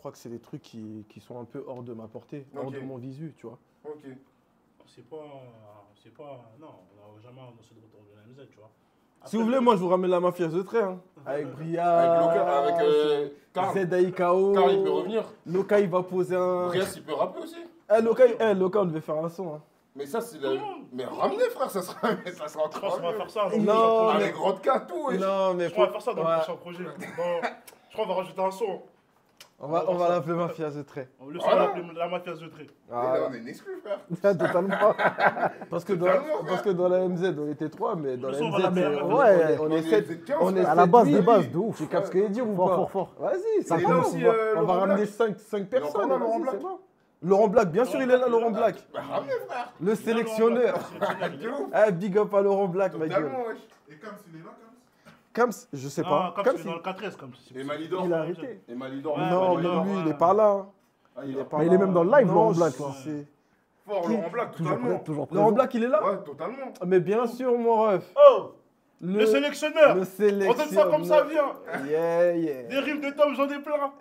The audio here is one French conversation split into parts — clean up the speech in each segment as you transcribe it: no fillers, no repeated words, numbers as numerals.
crois que c'est des trucs qui sont un peu hors de ma portée, hors de mon visu, tu vois. Ok. C'est pas. Non, on n'a jamais annoncé de retour de la MZ, tu vois. Si vous voulez, moi je vous ramène la mafia de trait, hein. Avec Bria, Avec Karl. ZAIKO. Karl, il peut revenir. Loka, il va poser un. Brias, il peut rapper aussi. Loka, on devait faire un son. Hein. Mais ça, c'est la. Mais ramenez, frère, ça sera Je pense qu'on encore va mieux. faire ça. Non, Avec Rodka, tout. wesh. Non, mais Je crois qu'on va faire ça dans le ouais. prochain projet. Je crois qu'on va rajouter un son. On va l'appeler mafia de trait. Le son, on va l'appeler la mafia de trait. Et là, on est une exclue, frère. Totalement. Parce que dans la MZ, on était 3, mais dans Le la son, on va MZ, l'appeler on est 7. On est À la base des bases, de de ouf. Tu captes ce que je veux dire ou pas? Fort. Vas-y, ça Et là commence. aussi, On va Laurent ramener Black. 5 personnes. encore là, Laurent vas-y, Black. c'est bon. Laurent Black, bien sûr, il est là, Laurent Black. Bah, ramenez, frère. Le sélectionneur. De ouf. Ah, big up à Laurent Black, ma gueule. Totalement, wesh. Et Kams, il est là, Kams? Kams, je sais pas. Comme Kams, c'est dans le 4S, comme Et Malidor. il a arrêté. Et Malidor. Ouais, Non, Malidor, lui, ouais. il est pas là. Ah, Il est pas Mais là. il est même dans le live, Non, Laurent Black, je là. sais. Fort, Laurent Black, totalement. Toujours Laurent présent. Black, il est là? Ouais, totalement. Mais bien sûr, mon ref. Oh, le sélectionneur. Le On sélectionneur. donne ça comme ça vient. Yeah. Des rimes de Tom, j'en ai plein.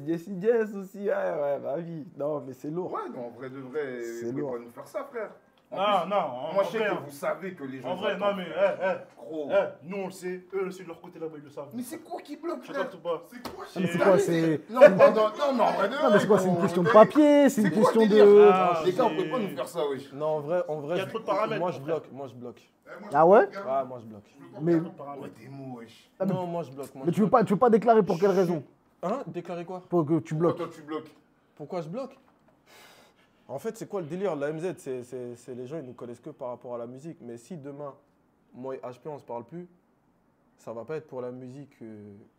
Jesse Jazz aussi. Ouais, bah oui. Non, mais c'est lourd. Ouais, non, en vrai de vrai, C'est vous pouvez lourd. pas nous faire ça, frère. En Non, plus, non. moi, je sais que vous savez que les gens. En vrai, non, attendent, mais. frère. Gros. Nous, on le sait. Eux aussi, de leur côté, là-bas, ils le savent. Mais c'est quoi qui bloque, Tu frère? captes ou pas? C'est quoi, Mais chez c'est quoi, c'est... Non, pardon, non, en vrai de Non, mais c'est quoi, c'est une question de papier. papier, c'est une C'est quoi question le délire de... Ah, Les gars, on c'est- peut pas nous faire ça, wesh. Non, en vrai. Il y a trop de paramètres, Moi, je mon frère. bloque. Ah ouais? Ouais, moi, je bloque. Mais, Ouais, des mots, wesh. Non, moi, je bloque. mais tu veux pas déclarer pour quelle raison? Hein? Déclarer quoi? Pour que tu Pourquoi bloques. toi, tu bloques? Pourquoi je bloque? En fait, c'est quoi le délire? La MZ, c'est les gens, ils nous connaissent que par rapport à la musique. Mais si demain, moi et HP, on se parle plus, ça va pas être pour la musique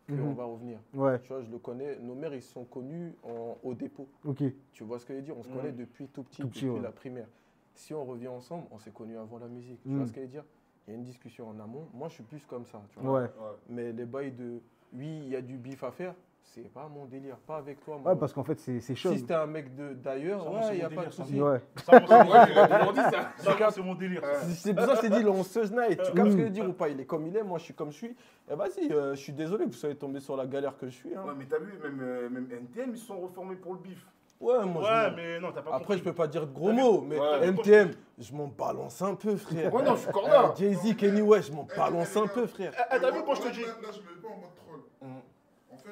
qu'on va revenir. Ouais, Tu vois, je le connais. Nos mères, ils se sont connus au dépôt. ok. Tu vois ce que je veux dire? On se connaît depuis tout petit, Tout petit, depuis ouais. la primaire. Si on revient ensemble, on s'est connus avant la musique. Tu Mm. vois ce que je veux dire? Il y a une discussion en amont. Moi, je suis plus comme ça. Tu vois? Ouais. Mais les bails de oui, il y a du bif à faire, c'est pas mon délire. Pas avec toi, moi. Ouais, parce qu'en fait, c'est chaud. Si c'était un mec d'ailleurs, Ça, ouais, c'est il n'y a mon pas de délire, ça. souci. Ouais. Ça, moi, c'est mon Ouais, délire. j'ai toujours dit ça. Ça, c'est mon délire. C'est pour ça que je t'ai dit, le 11 night. Tu captes ce que je veux Mm. dire ou pas? Il est comme il est, moi je suis comme je suis. Et vas-y, je suis désolé que vous soyez tombé sur la galère que je suis. Hein. Ouais, mais t'as vu, même NTM, ils se sont reformés pour le bif. Ouais, moi Ouais, je mais non, t'as pas Après, compris. je peux pas dire de gros mots, mais Ouais. NTM, je m'en balance un peu, frère. Ouais, non, je suis corda. Jay-Z, Kenny West, je m'en balance un peu, frère. T'as vu quand je te dis. Là, je me mets pas en mode troll. Mm. En fait,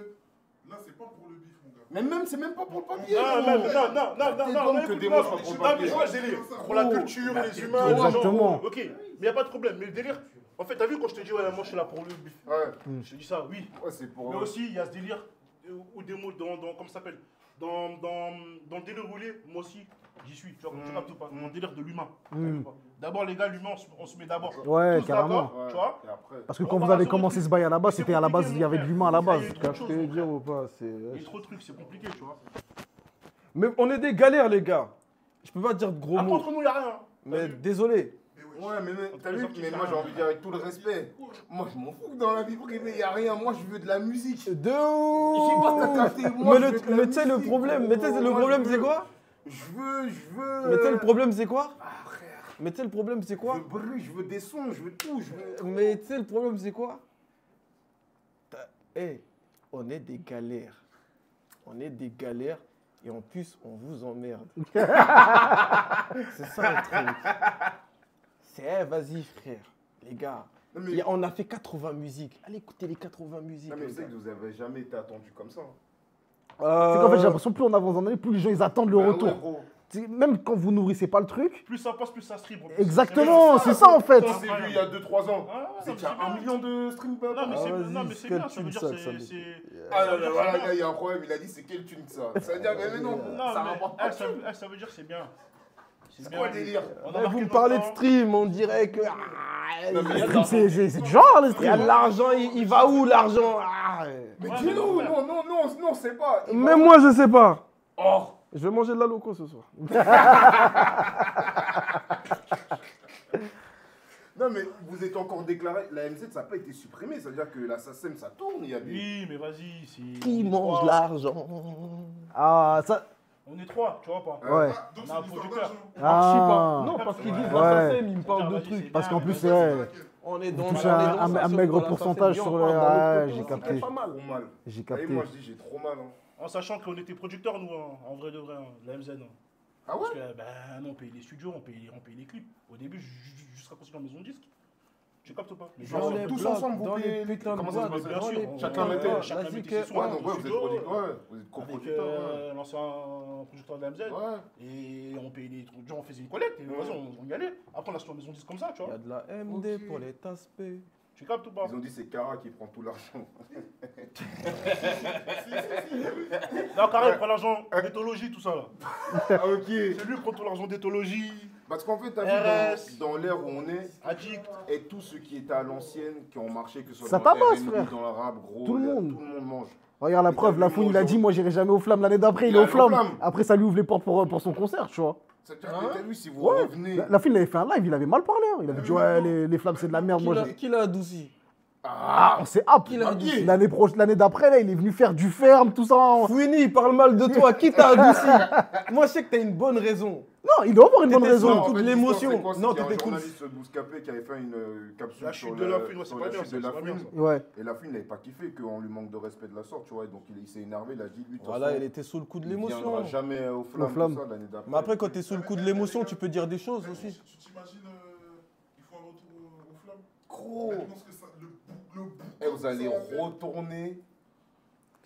là, c'est pas pour le bif, mon gars. Mais même, c'est même pas pour le papier. Non, gros. non, non, T'es non, comme non, que écoute, des non, mots sont pour le non, mais papier. je vois le délire. Pour la culture, Bah, les humains, les gens. Exactement. Ok, mais y a pas de problème. Mais le délire, en fait, t'as vu quand je te dis, ouais, moi je suis là pour le bif. Ouais, Je te dis ça, oui. ouais, c'est pour. Mais aussi, il y a ce délire, ou des mots dans comment ça s'appelle dans le délire roulé, moi aussi, j'y suis. Tu vois, tu captes ou pas? Mon délire de l'humain. D'abord, les gars, l'humain, on se met d'abord. Ouais, Tous carrément. d'accord, tu vois? Et après. Parce que quand vous avez commencé ce bail à la base, c'était à la base, il y avait de l'humain à la base. Il y a Tu captes ce que je veux dire ou pas? Il y a trop de trucs, c'est compliqué, tu vois. Mais on est des galères, les gars. Je peux pas dire de gros Après, mots. entre nous, il n'y a rien. Mais désolé. Ouais, mais t'as vu, mais moi j'ai envie de dire avec tout le respect. Moi je m'en fous que dans la vie privée y a rien. Moi je veux de la musique. De Je sais pas si t'as capté, ouf. moi, Mais je veux de la mais tu sais le musique, problème, gros. mais tu sais le Moi, problème je c'est veux- quoi? Je veux. Mais tu sais le problème c'est quoi? Ah frère. Mais tu sais le problème c'est Je quoi? veux bruit, je veux des sons, je veux tout. Je veux. Mais tu sais le problème c'est quoi? On est des galères. On est des galères et en plus on vous emmerde. C'est ça le truc. C'est vas-y frère, les gars. Non, mais, On a fait 80 musiques. Allez écoutez les 80 musiques. non, mais les je sais gars. que vous avez jamais été attendu comme ça. C'est qu'en fait, j'ai l'impression plus on avance dans l'année, plus les gens ils attendent le Bah ouais, retour. gros. Même quand vous nourrissez pas le truc. Plus ça passe, plus ça stream. Exactement, c'est ça en fait. On s'est vu il y a 2-3 ans. Ah, Vous non, étiez à mais 1 million de streams par Non, mais Ah, c'est vas-y, non, mais c'est quel bien, ça veut tune dire ça, c'est. ça c'est- Ah là ça veut là, dire voilà, c'est là, bien. il y a un problème, il a dit c'est quelle thune ça. Ça veut dire, mais non, Non, ça mais rapporte pas de thune. ça veut dire que c'est bien. C'est quoi le délire? On a Eh, marqué vous me notre parlez de temps. stream, on dirait que. Non, mais il y a de C'est l'argent. c'est du genre les Il y a de streams. l'argent, il va où l'argent? Mais Ouais, dis-nous, mais non, non, on sait pas. Il Mais va- moi je sais pas. Oh. Je vais manger de la loco ce soir. Non, mais vous êtes encore déclaré. La MZ, ça n'a pas été supprimé. C'est-à-dire que la SACEM, ça tourne. Il y a des. Oui, mais vas-y. Qui on est mange trois. l'argent? Ah, ça. On est trois, tu vois pas. Ouais. Ah, donc On a un c'est l'histoire producteur. d'argent. Archi pas. Ah. Non, parce qu'ils disent Ouais. la SACEM, ils me parlent de Vas-y, trucs. c'est Parce bien, qu'en plus, mais c'est. Laquelle On est dans Vous touchez on est dans un ça, maigre sur la pourcentage SACEM, sur on le- parle dans ouais, l'autre j'ai côté, capté. c'est pas mal. Trop mal. J'ai Et capté. moi, je dis, j'ai trop mal. Hein. En sachant qu'on était producteurs, nous, hein, en vrai de vrai, hein, de la MZ. Hein. Ah ouais? Parce que, non, on payait les studios, on payait les clips. Au début, jusqu'à construire la maison de disque. Tu captes pas? Mais Genre, tous ensemble, vous payez les putains de Comment ça se boîtes, passe? bien sûr, Chacun mettait. chacun vas-y, mettait que- ses sons Ouais, dans donc le ouais, vous êtes studio, producteur. Ouais, vous êtes avec coproducteur. Ouais. l'ancien producteur de la MZ. Ouais. Et on payait les trucs, genre on faisait une collecte, et vas-y, on y allait. Après, on a acheté une maison de disque comme ça, tu Il y vois. a de la MD Ok. pour les taspés. Tu captes ou pas? Ils ont dit c'est Cara qui prend tout l'argent. Non, carré, il prend l'argent d'éthologie, tout ça là. Ah ok. C'est lui qui prend tout l'argent d'éthologie, Parce qu'en fait, t'as RS. vu dans l'ère où on est, addict. et tout ce qui était à l'ancienne, qui ont marché, que ce soit Ça dans le tabasse, R&B, frère. dans l'arabe, gros, Tout le monde. tout le monde mange. Regarde la Mais preuve, t'as la vu, fouine, moi, il a dit, aujourd'hui- moi j'irai jamais aux flammes. L'année d'après, il Il est aux allait aux flammes. Flammes. Après, ça lui ouvre les portes pour son concert, tu vois. T'as vu, si vous Ouais. revenez. La fouine, il avait fait un live, il avait mal parlé. Hein. Il avait dit, ouais, les flammes, c'est de la merde. Moi, Qui l'a adouci? Ah, on s'est hop. Qui l'a adouci? L'année d'après, là, il est venu faire du ferme, tout ça. Fouini, il parle mal de toi. Qui t'a adouci? Moi, je sais que t'as une bonne raison. Non, il doit avoir une bonne T'étais raison. sous toute l'émotion. Non, t'étais t'étais cool. cool. Il y a un journaliste Bouscapé qui avait fait une capsule La chute sur de la Fouine, ouais, c'est sur pas la bien, chute de ça, la c'est pas bien, Fouine. ça. Ouais. Et la Fouine n'avait pas kiffé qu'on lui manque de respect de la sorte, tu vois. Donc il s'est énervé, il a dit lui, de toute Voilà, façon, il était sous le coup de il viendra l'émotion. jamais aux Flammes. flammes, tout ça, l'année d'après. Mais après, quand t'es sous le coup de l'émotion, tu peux dire des choses aussi. Tu t'imagines, il faut un retour aux flammes. Gros. Je pense que ça, le bout. Et vous allez retourner.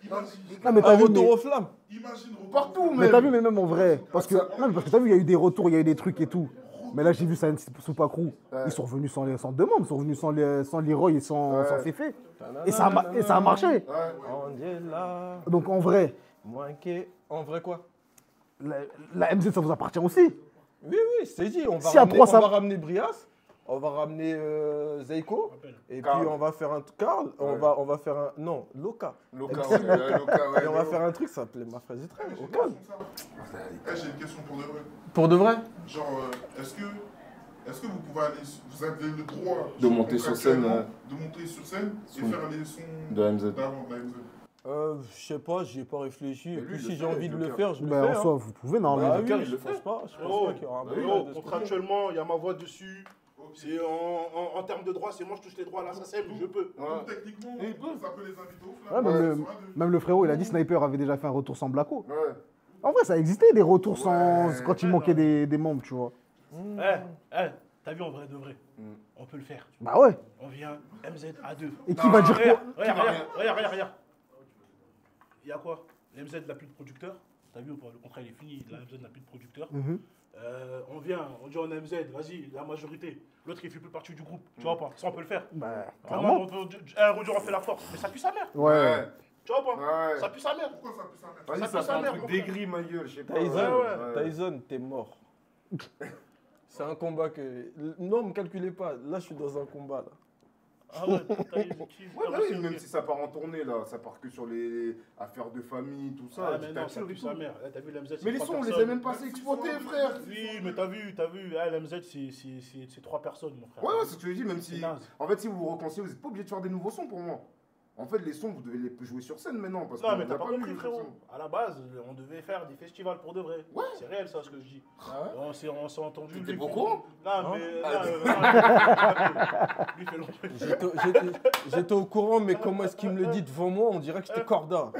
Imagine, Non, mais Un t'as vu, retour mais- aux flammes. imagine retour Partout, aux flammes. Mais t'as vu, mais même en vrai. Parce que t'as vu, il y a eu des retours, il y a eu des trucs et tout. Mais là, j'ai vu ça Super Crew. Ils sont revenus sans deux membres, ils sont revenus sans Leroy et sans Féfé. Et ça a marché. Ouais. Angela, Donc en vrai, moins que. En vrai, quoi? la MZ, ça vous appartient aussi. Oui, oui, c'est dit. On va Si à ramener, trois, ça- on va ramener Brias, on va ramener Zeiko, et Karl. puis on va faire un. Karl, Ouais. on va faire un. Non, Loka. Loca, ouais, Loca, ouais. Et on va faire un truc, ça s'appelait Ma Fraise du Train, au calme. J'ai une question pour de vrai. Pour de vrai? Genre, est-ce que vous pouvez aller, vous avez le droit De monter sur scène, de monter sur scène et sous- faire les sons de la MZ. d'avant de la MZ? Je sais pas, j'y ai pas réfléchi. Mais Et lui, puis il si le j'ai fait, envie de le Joker. faire, je le Ben, fais. en hein. soi, vous pouvez, non, Bah mais. oui, Joker, il je le pense fait. pas. Je pense Frérot, pas qu'il y aura un frérot, problème de ce côté. contractuellement, il y a ma voix dessus. C'est en termes de droit, c'est moi je touche les droits à la SACEM, je peux. Ouais. Donc techniquement, Et il peut. ça peut les inviter aux Ouais, flammes. même, Ils le, sont à deux. même le frérot, il a dit Sniper avait déjà fait un retour sans Blacko. Ouais. En vrai, ça existait des retours sans Ouais. quand il manquait des membres, tu vois. T'as vu en vrai de vrai, on peut le faire. Bah ouais. On vient MZ à 2. Et qui va dire quoi? Regarde. Il y a quoi? La MZ n'a plus de producteur. T'as vu ou pas? Le contrat il est fini, la MZ n'a plus de producteur. Mhm. On vient, on dit en MZ, vas-y, la majorité. L'autre il fait plus partie du groupe, tu vois pas? Ça on peut le faire. Bah, Vraiment, clairement. on fait la force, mais ça pue sa mère. Ouais. Tu vois pas? Ouais. Ça pue sa mère. Pourquoi ça peut ça mettre Vas-y, Ça ça fait fait sa un mère, truc mon dégris, ma gueule, je sais pas. Tyson, Ouais. Tyson, t'es mort. C'est un combat que. Non, me calculez pas. Là, je suis dans un combat. Là. Ah ouais, t'as eu qui? Ouais, bah oui, même si ça part en tournée, là, ça part que sur les affaires de famille, tout ça. Ah mais non, ça dictature pue et sa tout. mère. Là, t'as vu la MZ, c'est Mais les trois sons, on les a personnes. même pas assez exploités, frère. Oui, mais t'as vu, la MZ c'est 3 personnes, mon frère. Ouais, ouais, c'est ce que je dis, même C'est si. naze. En fait, si vous vous réconciliez, vous n'êtes pas obligé de faire des nouveaux sons pour moi. En fait, les sons, vous devez les jouer sur scène maintenant. Parce Non, qu'on mais les t'as a pas vu, compris, les frérot. sons. À la base, on devait faire des festivals pour de vrai. Ouais. C'est réel, ça, ce que je dis. Ah ouais? On s'est entendu. T'étais lui, au fait- courant? Non, mais. Lui fait longtemps. J'étais au courant, mais comment est-ce qu'il me le dit devant moi? On dirait que j'étais corda.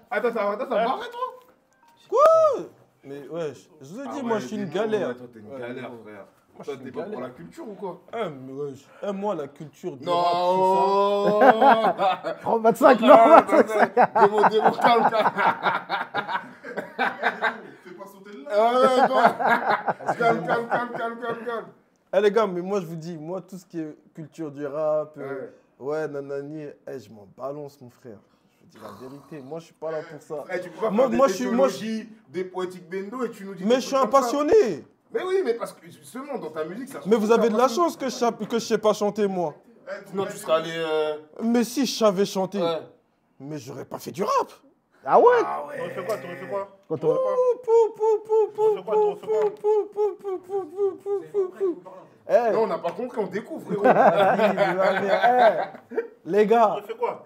Attends, t'as barré, toi? Mais ouais, je vous ai dit, Ah moi, ouais, je suis une dis-moi, galère. ouais, toi, t'es une Ouais, galère, gros. frère. Moi, Toi, je suis t'es une pas pour galère. la culture ou quoi? Mais ouais, moi, la culture du rap, Non. 25, non, Ah, 25. Démo, calme, calme. Fais pas sauter le Ah, là. ouais, toi. Calme. Eh les gars, mais moi je vous dis, moi tout ce qui est culture du rap, Ouais. nanani, je m'en balance mon frère. Je vous dis la vérité, moi je suis pas là pour ça. Eh, tu peux pas Moi- faire moi, des je suis- théologies, des poétiques bendo et tu nous dis. Mais des je suis trucs un comme ça. passionné. Mais oui, mais parce que justement, dans ta musique, ça se Mais trouve vous avez ta de la passion. chance que je sais pas chanter moi. Sinon, tu seras allé. Mais si je savais chanter, Ouais. mais j'aurais pas fait du rap. Ah ouais? T'aurais fait quoi? T'aurais fait quoi? Quand Pou, pou, pou, pou, pou, T'aurais fait quoi? T'aurais fait quoi? pou, pou, pou, pou, pou, pou, pou, pou. Eh, Non, on n'a pas compris, on découvre, frérot. les gars, T'aurais fait quoi?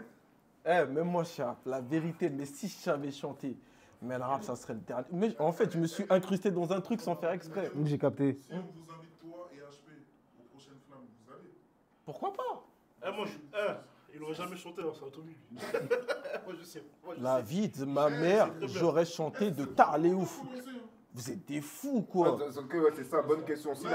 même moi je rappe, la vérité, mais si je savais chanter, mais le rap ça serait le dernier. Mais en fait, je me suis incrusté dans un truc sans faire exprès. J'ai capté. Si on vous invite toi et HP aux prochaines flammes, vous allez. Pourquoi pas? Moi, Il aurait jamais chanté, hein, c'est un Tommy. Moi, je sais. La vie de ma mère, j'aurais chanté de tard les ouf. Vous êtes des fous, quoi. C'est ça, bonne question. Si la-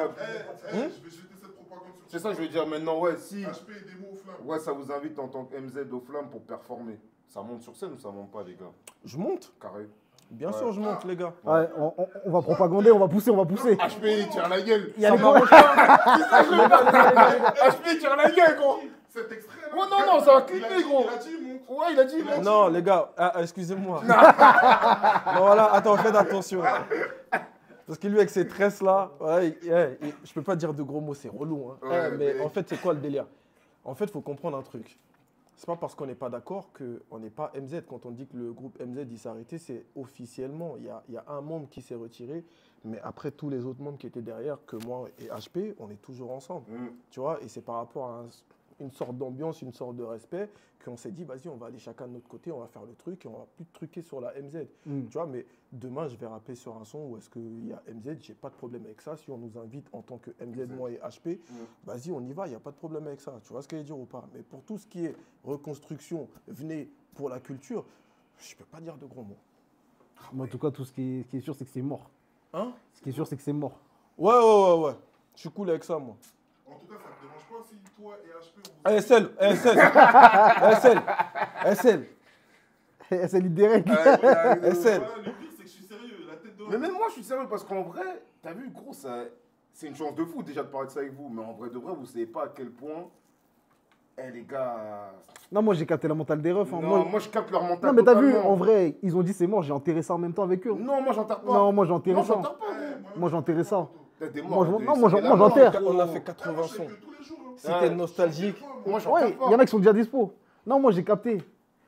Je vais jeter cette propagande sur C'est ça, je veux dire maintenant, ouais, si. HP et des mots aux flammes. Ouais, ça vous invite en tant que MZ aux flammes pour performer. Ça monte sur scène ou ça monte pas, les gars? Je monte. Carré. Bien sûr, je monte, les gars. Ouais, on va propagander, on va pousser, on va pousser. HP, tire la gueule. Il y a les HP, tire la gueule, gros. Cet extrait là. Ouais, non, ça va clipper, gros. Il a dit, monte. Ouais, il a dit, monte. Non, les gars, excusez-moi. Non, voilà, attends, faites attention. Parce que lui, avec ses tresses là, ouais, je peux pas dire de gros mots, c'est relou. Hein. Ouais, mais mais- en fait, c'est quoi le délire? En fait, il faut comprendre un truc. C'est pas parce qu'on n'est pas d'accord qu'on n'est pas MZ. Quand on dit que le groupe MZ il s'est arrêté, c'est officiellement. Il y a un membre qui s'est retiré, mais après tous les autres membres qui étaient derrière, que moi et HP, on est toujours ensemble. Tu vois, et c'est par rapport à une sorte d'ambiance, une sorte de respect, qu'on s'est dit, vas-y, on va aller chacun de notre côté, on va faire le truc et on va plus truquer sur la MZ. Tu vois, mais demain, je vais rapper sur un son où est-ce qu'il y a MZ, j'ai pas de problème avec ça. Si on nous invite en tant que MZ, moi et HP, vas-y, on y va, il n'y a pas de problème avec ça. Tu vois ce que je veux dire ou pas? Mais pour tout ce qui est reconstruction, venez pour la culture, je peux pas dire de gros mots. Mais en tout cas, tout ce qui est sûr, c'est que c'est mort. Hein? Ce qui est sûr, c'est que c'est mort. Ouais. Je suis cool avec ça, moi. En tout cas, ça te dérange pas si toi et HP on vous. SL. C'est l'idée. SL. Le pire, c'est que je suis sérieux. La tête de. Mais même moi, je suis sérieux parce qu'en vrai, t'as vu, gros, c'est une chance de fou déjà de parler de ça avec vous. Mais en vrai de vrai, vous savez pas à quel point. Les gars. Non, moi j'ai capté la mentale des refs. Hein. Non, moi je capte leur mental. Non, mais t'as vu, totalement. en vrai, ils ont dit c'est mort, j'ai enterré ça en même temps avec eux. Non, moi j'enterre pas. Non, moi j'ai enterré Non, ça. j'enterre pas, gros. Moi j'ai enterré ça. T'es Moi, mort. non, moi, j'enterre. On a fait 80 sons. Tous les jours. hein. Si t'es nostalgique, Moi Ouais, j'enterre pas. il y en a qui sont déjà dispo. Non, moi j'ai capté.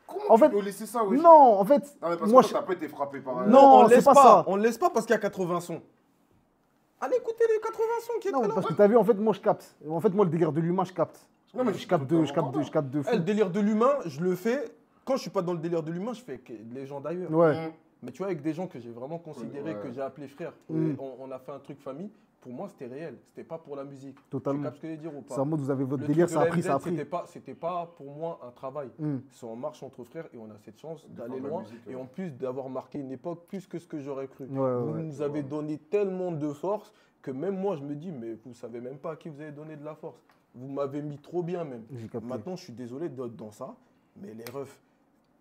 Comment en tu fait, peux laisser ça, wesh? Non, en fait, Non, mais parce moi que je. toi, t'as pas été frappé par. Non, on c'est laisse pas pas. ça. On laisse pas parce qu'il y a 80 sons. Allez écouter les 80 sons qui étaient Non, là. parce que t'as vu, en fait, moi je capte. En fait, moi le délire de l'humain, je capte. Non, mais Je capte de fou. Le délire de l'humain, je le fais. Quand je suis pas dans le délire de l'humain, je fais avec les gens d'ailleurs. Ouais. Mais tu vois, avec des gens que j'ai vraiment considérés, Ouais. que j'ai appelés frères, Mm. on a fait un truc famille. Pour moi, c'était réel. C'était pas pour la musique. Totalement. Tu captes ce que je veux dire ou pas? C'est en mode, vous avez votre Le délire, truc ça de a la pris, MZ, ça a pris. C'était pas pour moi un travail. C'est en marche entre frères et on a cette chance d'aller la loin. musique, Et ouais. en plus d'avoir marqué une époque plus que ce que j'aurais cru. Ouais, Vous ouais. nous avez donné tellement de force que même moi, je me dis, mais vous savez même pas à qui vous avez donné de la force. Vous m'avez mis trop bien même. J'ai capté. Maintenant, je suis désolé d'être dans ça, mais les refs,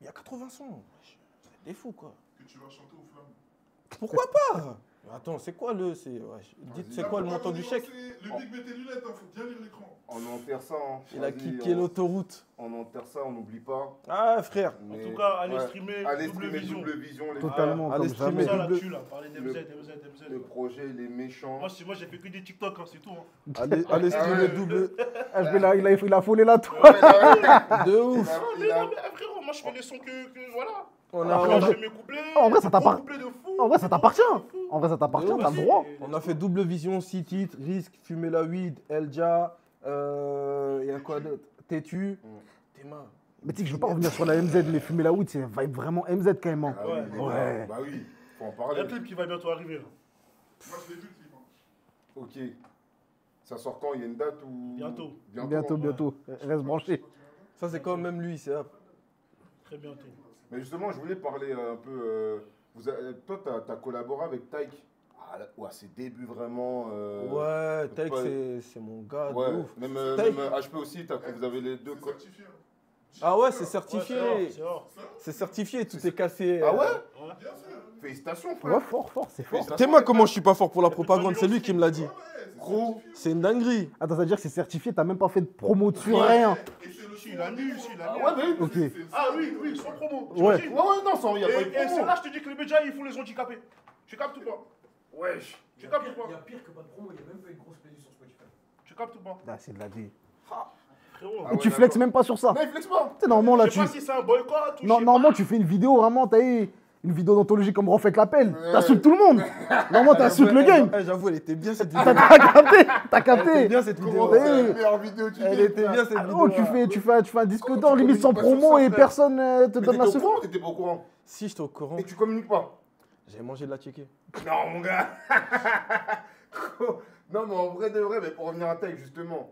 il y a 80 sons. Wesh, vous êtes des fous, quoi. Que tu vas chanter aux flammes. Pourquoi pas? Attends, c'est quoi le... Dites, c'est La quoi le propagande montant du est chèque? lancée. Le big met tes lunettes, hein, faut bien lire l'écran. On enterre ça. Hein. Il a Vas-y, kické l'autoroute. On enterre ça, on n'oublie pas. Ah, frère. En Mais- tout cas, allez ouais. streamer Allez Double streamer Vision. Double Vision, les Totalement, Allez, comme streamer jamais. Ça double- là-dessus, là. Parlez d'MZ. Le projet, il est méchant. Moi, j'ai fait que des TikTok, hein, c'est tout. Hein. Allez streamer ouais. double... Il a foulé la tour. De ouf. Mais non, mais frérot, moi, je fais les sons que voilà. On Après, a, je fais mes couplets. En vrai, ça gros t'appartient. couplets de fou. En vrai, ça t'appartient. En vrai, ça t'appartient, De ouf. t'as le droit. on a fait double vision, 6 titres, Risque, Fumer la weed, Elja, il y a quoi d'autre? Têtu, T'es main. Mais tu sais que je veux pas revenir sur la MZ, mais fumer la weed, c'est vibe vraiment MZ quand même. Hein. Ah oui, Ouais. Bah oui, faut en Il y a parler. un clip qui va bientôt arriver. Là. Moi, je l'ai vu, le clip. hein. Ok. Ça sort quand? Il y a une date ou. Bientôt. Bientôt. Reste branché. Ça, c'est quand même lui, c'est hop. Très bientôt. Mais justement, je voulais parler un peu. Toi, tu as collaboré avec Taïk. Ah, là, ouais, ses débuts vraiment. Ouais, Taïk, pas- c'est mon gars Ouais, de ouf. même, Taïk. même HP aussi, vous avez les deux. C'est certifié. hein. Ah ouais, c'est Ouais, certifié. c'est hors. C'est certifié, tout est cassé. Ah ouais? Ouais. Bien sûr. Félicitations, frère. Ouais, fort, c'est fort. Félicitations. T'es moi comment je suis pas fort pour la propagande, c'est lui qui me l'a dit. Ouais, c'est Gros. certifié. C'est une dinguerie. Attends, ça veut dire que c'est certifié, t'as même pas fait de promo dessus, rien. Et c'est le Si, il a mis, si, il a Ah mis. ouais, mais oui. Ok. Ah oui, sans promo. Ouais. T'imagines Ouais, non, il n'y a pas eu de Et c'est promo. là, je te dis que les médias, ils font les handicapés. Tu captes ou pas? Wesh. Tu captes ou pas? Il y a pire que pas de promo, il n'y a même pas une grosse playlist sur Spotify. Tu captes ou pas? Ah, c'est de la vie. Frérot. Ah Et ouais, tu flexes d'accord. même pas sur ça. Non, il flex pas. Tu sais, normalement, là, Je sais pas si c'est un boycott ou Non, je sais normalement, pas. tu fais une vidéo vraiment, t'as eu une vidéo d'anthologie comme Refaites l'appel. T'insultes tout le monde. Normalement, t'insultes le game. J'avoue, elle était bien cette vidéo. T'as capté. T'as Elle était capté. bien cette vidéo. Comment c'est la meilleure vidéo du Elle game, était bien cette vidéo. Oh, tu fais un disque Comment d'or, tu limite sans communiques pas sur promo ça, et frère? personne te Mais donne la t'étais au courant seconde. ou t'étais pas au courant? Si, j'étais au courant. Et tu communiques pas? J'ai mangé de la checker. Non, mon gars. Non, mais en vrai de vrai, mais pour revenir à Taïk, justement.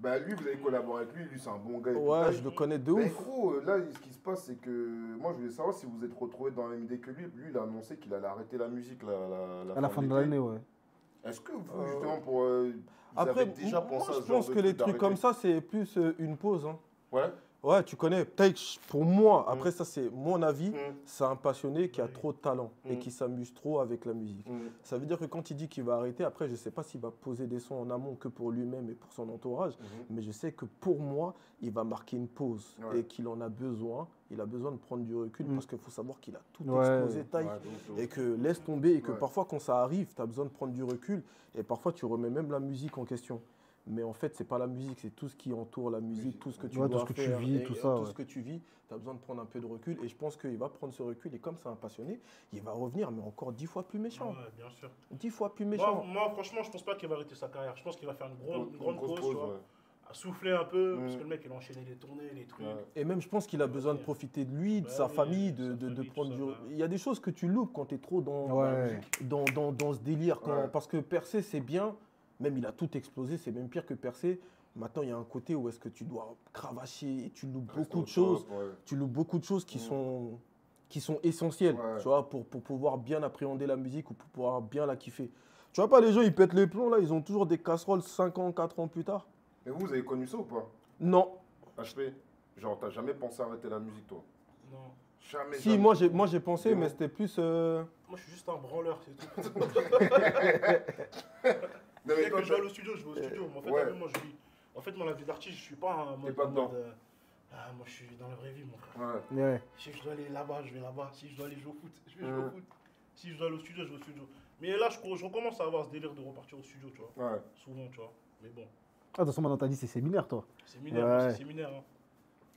Bah lui, vous avez collaboré avec lui, lui c'est un bon gars. Et Ouais, tout. je le connais de Mais ouf. gros, là, ce qui se passe, c'est que moi, je voulais savoir si vous êtes retrouvés dans la même idée que lui. Lui, il a annoncé qu'il allait arrêter la musique À la fin de l'année, ouais. Est-ce que vous, justement, vous Après, avez déjà moi, pensé à je ce genre pense de que les truc trucs comme d'arrêter? ça, c'est plus une pause. Hein. Ouais. Ouais, tu connais. Peut-être pour moi, après ça, c'est mon avis, Mm. c'est un passionné qui a trop de talent et Mm. qui s'amuse trop avec la musique. Mm. Ça veut dire que quand il dit qu'il va arrêter, après, je ne sais pas s'il va poser des sons en amont que pour lui-même et pour son entourage, mais je sais que pour moi, il va marquer une pause Ouais. et qu'il en a besoin. Il a besoin de prendre du recul parce qu'il faut savoir qu'il a tout Ouais. explosé taille. Ouais, donc, Et que laisse tomber et que Ouais. parfois quand ça arrive, tu as besoin de prendre du recul et parfois tu remets même la musique en question. Mais en fait, c'est pas la musique, c'est tout ce qui entoure la musique, tout ce que tu Ouais, dois tout ce que tu faire vis, et tout ça, tout ouais. ce que tu vis, tu as besoin de prendre un peu de recul et je pense qu'il va prendre ce recul et comme c'est un passionné, il va revenir mais encore 10 fois plus méchant. Ouais, bien sûr. 10 fois plus méchant. Moi, franchement, je pense pas qu'il va arrêter sa carrière. Je pense qu'il va faire une grande grosse pause, tu vois. ouais. À souffler un peu, Mm. parce que le mec, il a enchaîné les tournées, les trucs. Ouais. Et même, je pense qu'il a besoin de profiter de lui, de Bah sa oui, famille, sa de famille, prendre tout du... ça, bah. Il y a des choses que tu loupes quand tu es trop Ouais. dans ce délire. Ouais. Parce que percer, c'est bien. Même il a tout explosé, c'est même pire que percer. Maintenant, il y a un côté où est-ce que tu dois cravacher et tu loupes Reste beaucoup au de choses. top, ouais. Tu loupes beaucoup de choses qui Mm. sont essentielles, Ouais. tu vois, pour pouvoir bien appréhender la musique ou pour pouvoir bien la kiffer. Tu vois pas, les gens, ils pètent les plombs, là, ils ont toujours des casseroles 5 ans, 4 ans plus tard. Mais vous avez connu ça ou pas? Non. HP, genre, t'as jamais pensé à arrêter la musique, toi? Non. Jamais. Si, jamais. moi j'ai pensé, Dis-moi. mais c'était plus... Moi, je suis juste un branleur, c'est tout. Non, mais Dès toi, que je vais au studio, je vais au studio. Mais en fait, Ouais. t'as vu, moi, je vis. En fait, moi, la vie d'artiste, je suis pas en mode. pas en dedans. mode, moi, je suis dans la vraie vie, mon frère. Ouais. Ouais. Si je dois aller là-bas, je vais là-bas. Si je dois aller jouer au foot, je vais jouer Mm. au foot. Si je dois aller au studio, je vais au studio. Mais là, je recommence à avoir ce délire de repartir au studio, tu vois. Ouais. Souvent, tu vois. Mais bon, Ah, de toute façon, maintenant, t'as dit c'est séminaire, toi. séminaire, Ouais. c'est séminaire. Hein.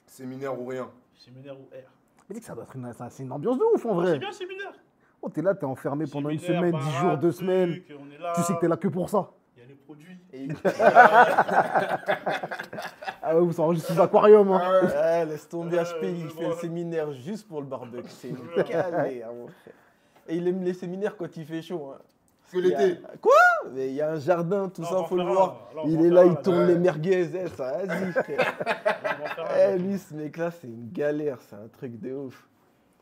Séminaire ou rien. Séminaire ou R. Mais dis que ça doit être c'est une ambiance de ouf, en C'est vrai. bien, séminaire. Oh, t'es là, t'es enfermé pendant une Séminaire, semaine, 10 jours, baraque, 2 truc, semaines. On est là. Tu sais que t'es là que pour ça. Il y a les produits. Ah ouais, vous s'enregistrez sous aquarium, hein. Ouais, laisse tomber HP, il mais fait bon. le séminaire juste pour le barbecue. C'est une galère, mon frère. Et il aime les séminaires quand il fait chaud. Hein. Que l'été. Quoi? Mais il y a un jardin, tout Non, on ça, va en faut le faire voir. un. Là, on Il va en est faire là, un, il tourne ouais. les merguez. Eh, ça, vas-y, frère. On va en faire un. Lui, ce mec-là, c'est une galère, c'est un truc de ouf.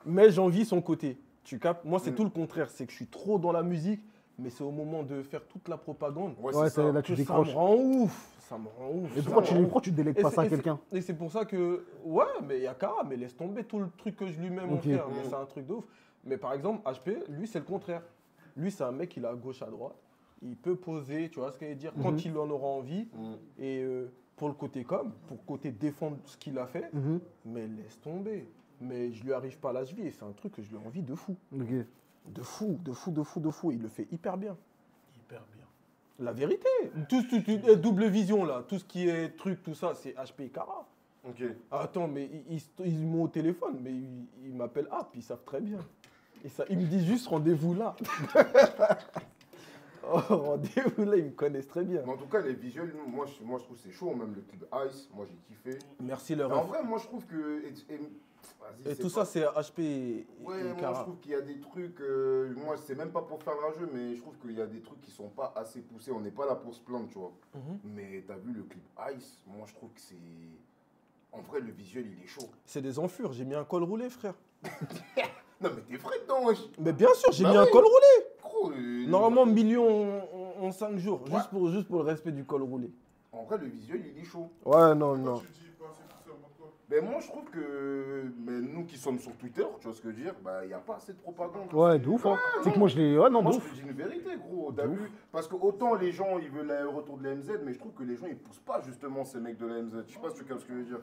Mais j'envie son côté. Tu captes? Moi, c'est Mm. tout le contraire. C'est que je suis trop dans la musique, mais c'est au moment de faire toute la propagande Ouais, Ouais, c'est ça. là, tu que ça décroches. me rend ouf. Ça me rend ouf. Et ça pourquoi me tu, rend ouf. pourquoi tu délègues pas ça à quelqu'un? Et c'est pour ça que, ouais, mais il y a Kara, mais laisse tomber tout le truc que je lui mets, mon Ok. frère. Mais c'est un truc de ouf. Mais par exemple, HP, lui, c'est le contraire. Lui, c'est un mec, il est à gauche, à droite. Il peut poser, tu vois ce qu'il veut dire, quand il en aura envie. Mm. Et pour le côté pour côté défendre ce qu'il a fait, Mhm. mais laisse tomber. Mais je lui arrive pas à la cheville et c'est un truc que je lui ai envie de fou. Ok. De fou, de fou, de fou, de fou. Il le fait hyper bien. Hyper bien. La vérité. Double vision, là. Tout ce qui est truc, tout ça, c'est HP et Kara. Ok. Attends, mais ils m'ont au téléphone, mais ils m'appellent App, ils savent très bien. Et ça, ils me disent juste rendez-vous là. Oh, rendez-vous là, ils me connaissent très bien. Mais en tout cas, les visuels, moi, je trouve que c'est chaud. Même le clip Ice, moi, j'ai kiffé. Merci Mais leur en info. vrai, moi, je trouve que. Vas-y, Et c'est tout pas- ça, c'est HP et Ouais, moi je Kara. trouve qu'il y a des trucs, moi c'est même pas pour faire rageux, mais je trouve qu'il y a des trucs qui sont pas assez poussés, on n'est pas là pour se plaindre, tu vois. Mhm. Mais t'as vu le clip Ice, moi je trouve que c'est... En vrai le visuel il est chaud. C'est des enfures, j'ai mis un col roulé, frère. Non mais t'es vrai dedans, wesh. Mais bien sûr, j'ai Bah mis un oui. col roulé. Gros, Normalement, million en 5 jours, Ouais. juste pour le respect du col roulé. En vrai le visuel il est chaud. Ouais, non, non. Tu dis pas assez poussé en mode quoi? Mais moi je trouve que, mais nous qui sommes sur Twitter, tu vois ce que je veux dire, bah il n'y a pas assez de propagande. Ouais, de ouf, hein. C'est que moi, je l'ai. Ouais, non, de Moi, je ouf. te dis une vérité, gros. T'as vu? Parce que autant les gens, ils veulent le retour de la MZ, mais je trouve que les gens, ils poussent pas justement ces mecs de la MZ. Je sais pas si tu captes ce que je veux dire.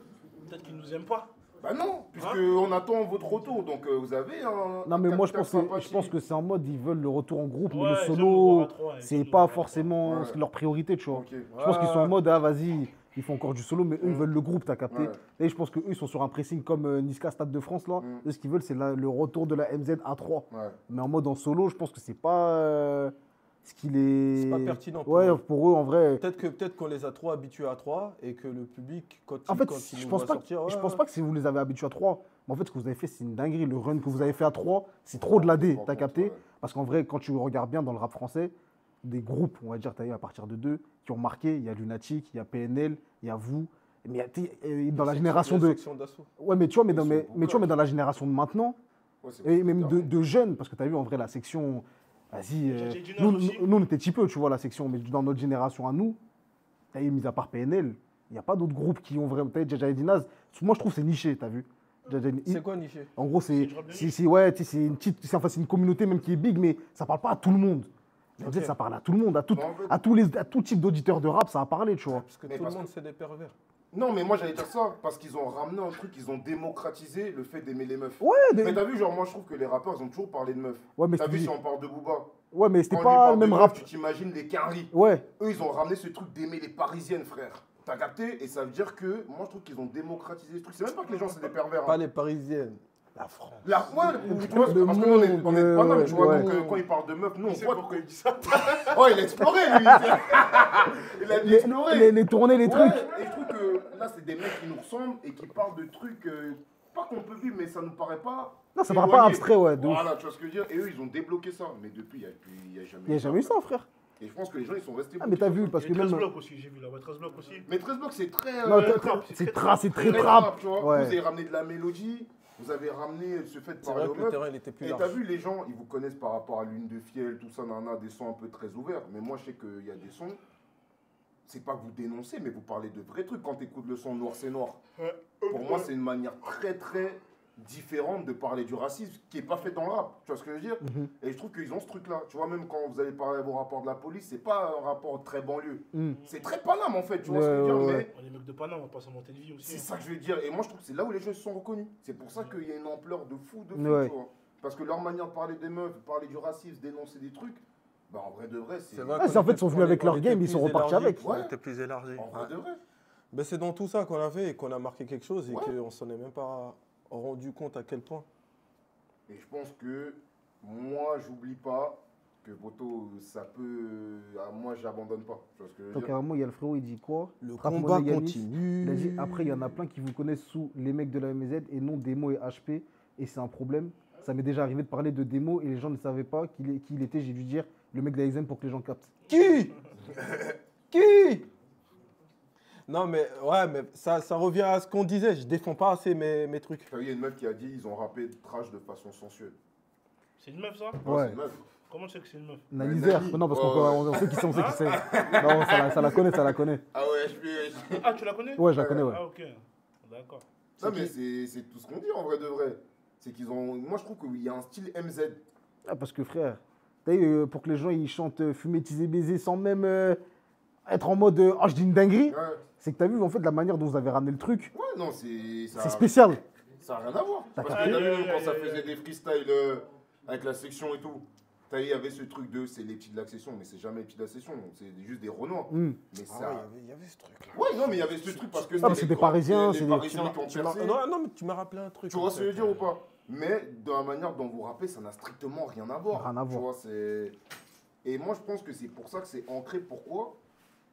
Peut-être qu'ils nous aiment pas. Bah non, puisqu'on attend votre retour, donc vous avez un... Non, mais moi, je capital pense sympathie. que c'est en mode, ils veulent le retour en groupe, mais Ouais, le ils aiment nous voir solo, à trois, ils c'est aiment nous pas voir à forcément Ouais. leur priorité, tu vois. Ok. Je pense qu'ils sont en mode, ah, vas-y, ils font encore du solo, mais eux, ils veulent le groupe, t'as capté. Ouais. Et je pense qu'eux, ils sont sur un pressing comme Niska Stade de France, là. Mm. Eux, ce qu'ils veulent, c'est le retour de la MZ à 3. Ouais. Mais en mode en solo, je pense que c'est pas ce qu'il est. C'est pas pertinent pour Ouais, eux. pour eux, en vrai. Peut-être qu'on les a trop habitués à 3 et que le public, quand En il, fait, quand il je nous pense, voit pas, sortir, je ouais, pense pas que si vous les avez habitués à 3, mais en fait, ce que vous avez fait, c'est une dinguerie. Le run que vous avez fait à 3, c'est trop de la D, Par t'as contre, capté? ouais. Parce qu'en vrai, quand tu regardes bien dans le rap français, des groupes, on va dire, t'as eu à partir de 2, qui ont marqué. Il y a Lunatic, il y a PNL, il y a vous. Mais dans la génération de. Ouais, mais tu vois, mais dans la génération de maintenant, Ouais, c'est et même beaucoup, de jeunes, parce que tu as vu en vrai la section. Vas-y, J'ai du nous, Nord aussi. nous, on était petit peu, tu vois, la section, mais dans notre génération à nous, tu as eu, mis à part PNL, il n'y a pas d'autres groupes qui ont vraiment. Tu as Jaja et Dinaz, moi je trouve que c'est niché, tu as vu. C'est quoi niché? En gros, C'est du rap de niche. ouais, tu sais, c'est une petite, c'est une communauté même qui est big, mais ça parle pas à tout le monde. Mais Ok. peut-être ça parle à tout le monde, Mais en fait- à tout type d'auditeurs de rap, ça a parlé, tu vois. Parce que Mais tout parce le monde, que- c'est des pervers. Non, mais moi j'allais dire ça parce qu'ils ont ramené un truc, ils ont démocratisé le fait d'aimer les meufs. Ouais, Mais t'as vu, genre, moi je trouve que les rappeurs ils ont toujours parlé de meufs. ouais, mais T'as je te vu dis- si on parle de Booba? ouais, mais c'était Quand on lui pas parle le de même meufs, rap. tu t'imagines les quinries. Ouais, Eux, ils ont ramené ce truc d'aimer les parisiennes, frère. T'as capté? Et ça veut dire que moi je trouve qu'ils ont démocratisé ce truc. C'est même pas que les gens c'est des pervers. Pas Hein. les parisiennes. La France. Ouais, tu vois, Le parce que nous on est monde, de Paname, ouais, tu vois, ouais. donc quand il parle de meufs, nous on C'est voit pourquoi que. il dit ça. Oh, il a exploré lui! Il a dit explorer! les tournées, les Ouais, trucs. et je trouve que là, c'est des mecs qui nous ressemblent et qui parlent de trucs, pas qu'on peut vivre, mais ça nous paraît pas. Non, ça paraît pas éloigné. abstrait, ouais, de ouf. Voilà, tu vois ce que je veux dire? Et eux, ils ont débloqué ça. Mais depuis, il n'y a jamais Il n'y a jamais eu ça, frère. Et je pense que les gens, ils sont restés. Ah, mais t'as bloqués vu, sur parce Il que y a 13 même. blocs aussi, j'ai vu là. Ouais, 13 blocs aussi. ça. Mais 13 blocs, c'est très. Non, trap, c'est très très trap. tu vois. Ouais. Vous avez ramené de la mélodie, vous avez ramené ce fait de C'est parler vrai aux que le meufs. terrain, il était plus Et large. t'as vu, les gens, ils vous connaissent par rapport à Lune de Fiel, tout ça, nana, des sons un peu très ouverts. Mais moi, je sais qu'il y a des sons, c'est pas que vous dénoncez, mais vous parlez de vrais trucs quand t'écoutes le son Noir c'est Noir. Ouais. Pour moi, c'est une manière très très différente de parler du racisme qui est pas fait dans le rap. Tu vois ce que je veux dire? Mhm. Et je trouve qu'ils ont ce truc-là. Tu vois, même quand vous allez parler à vos rapports de la police, c'est pas un rapport très banlieue. Mhm. C'est très Paname en fait, tu vois ce que je veux dire? Ouais, ouais, Mais On est mecs de Paname, on va pas s'en monter de vie aussi. c'est ça que je veux dire. Et moi, je trouve que c'est là où les gens se sont reconnus. C'est pour ça qu'il y a une ampleur de fou, Ouais. tu vois. Parce que leur manière de parler des meufs, de parler du racisme, dénoncer des trucs, bah en vrai de vrai, c'est. vrai Ah, c'est en fait, ils sont venus avec leur game, ils sont repartis avec. On Ouais. était plus élargis. En vrai de vrai. Mais c'est dans tout ça qu'on a fait et qu'on a marqué quelque chose et Ouais. qu'on s'en est même pas rendu compte à quel point. Et je pense que moi, j'oublie pas que Boto, ça peut. Moi, j'abandonne pas. Tu vois ce que je veux Donc, dire? carrément, il y a le frérot, il dit quoi? Le Rap combat Money Yanis. continue. Il a dit après, il y en a plein qui vous connaissent sous les mecs de la MZ et non Demo et HP. Et c'est un problème. Ça m'est déjà arrivé de parler de Demo et les gens ne savaient pas qui il était. J'ai dû dire le mec d'Aizen pour que les gens captent. Qui Qui Non, mais ouais, mais ça revient à ce qu'on disait. Je défends pas assez mes trucs. Il y a une meuf qui a dit ils ont rappé trash de façon sensuelle. C'est une meuf ça? Non, Ouais. c'est une meuf. Comment tu sais que c'est une meuf? Nanizer. Nani. Non, parce Ouais, qu'on sait qui c'est, on sait qui c'est. Non, ça la connaît, ça la connaît. Ah ouais, je Ah, tu la connais? Ouais, je la connais, ouais. Ah, ok. D'accord. Non, mais c'est tout ce qu'on dit en vrai de vrai. C'est qu'ils ont. Moi, je trouve qu'il y a un style MZ. Ah, parce que frère, t'as vu, pour que les gens ils chantent fumer, teaser, baiser sans même être en mode oh, je dis une dinguerie, Ouais. c'est que t'as vu en fait la manière dont vous avez ramené le truc, Ouais, non, c'est. c'est spécial. Ça n'a rien à voir. T'as Parce que capté t'as vu, Ouais, quand ça ouais, faisait ouais. des freestyles avec la section et tout, t'as vu, il y avait ce truc de c'est les petits de la section, mais c'est jamais les petits de la section, c'est juste des renois. Hmm. Mais Ah ça. ouais, il y avait ce truc-là. Ouais, non, mais il y avait ce truc parce que. Ah, mais c'est des Parisiens, les c'est des- Parisiens qui ont Tu m'as- percé. non, mais tu m'as rappelé un truc. Tu vois en ce que je veux fait. dire ou pas? Mais dans la manière dont vous rappez, ça n'a strictement rien à voir. Rien à Tu voir. vois, c'est. Et moi, je pense que c'est pour ça que c'est ancré. Pourquoi?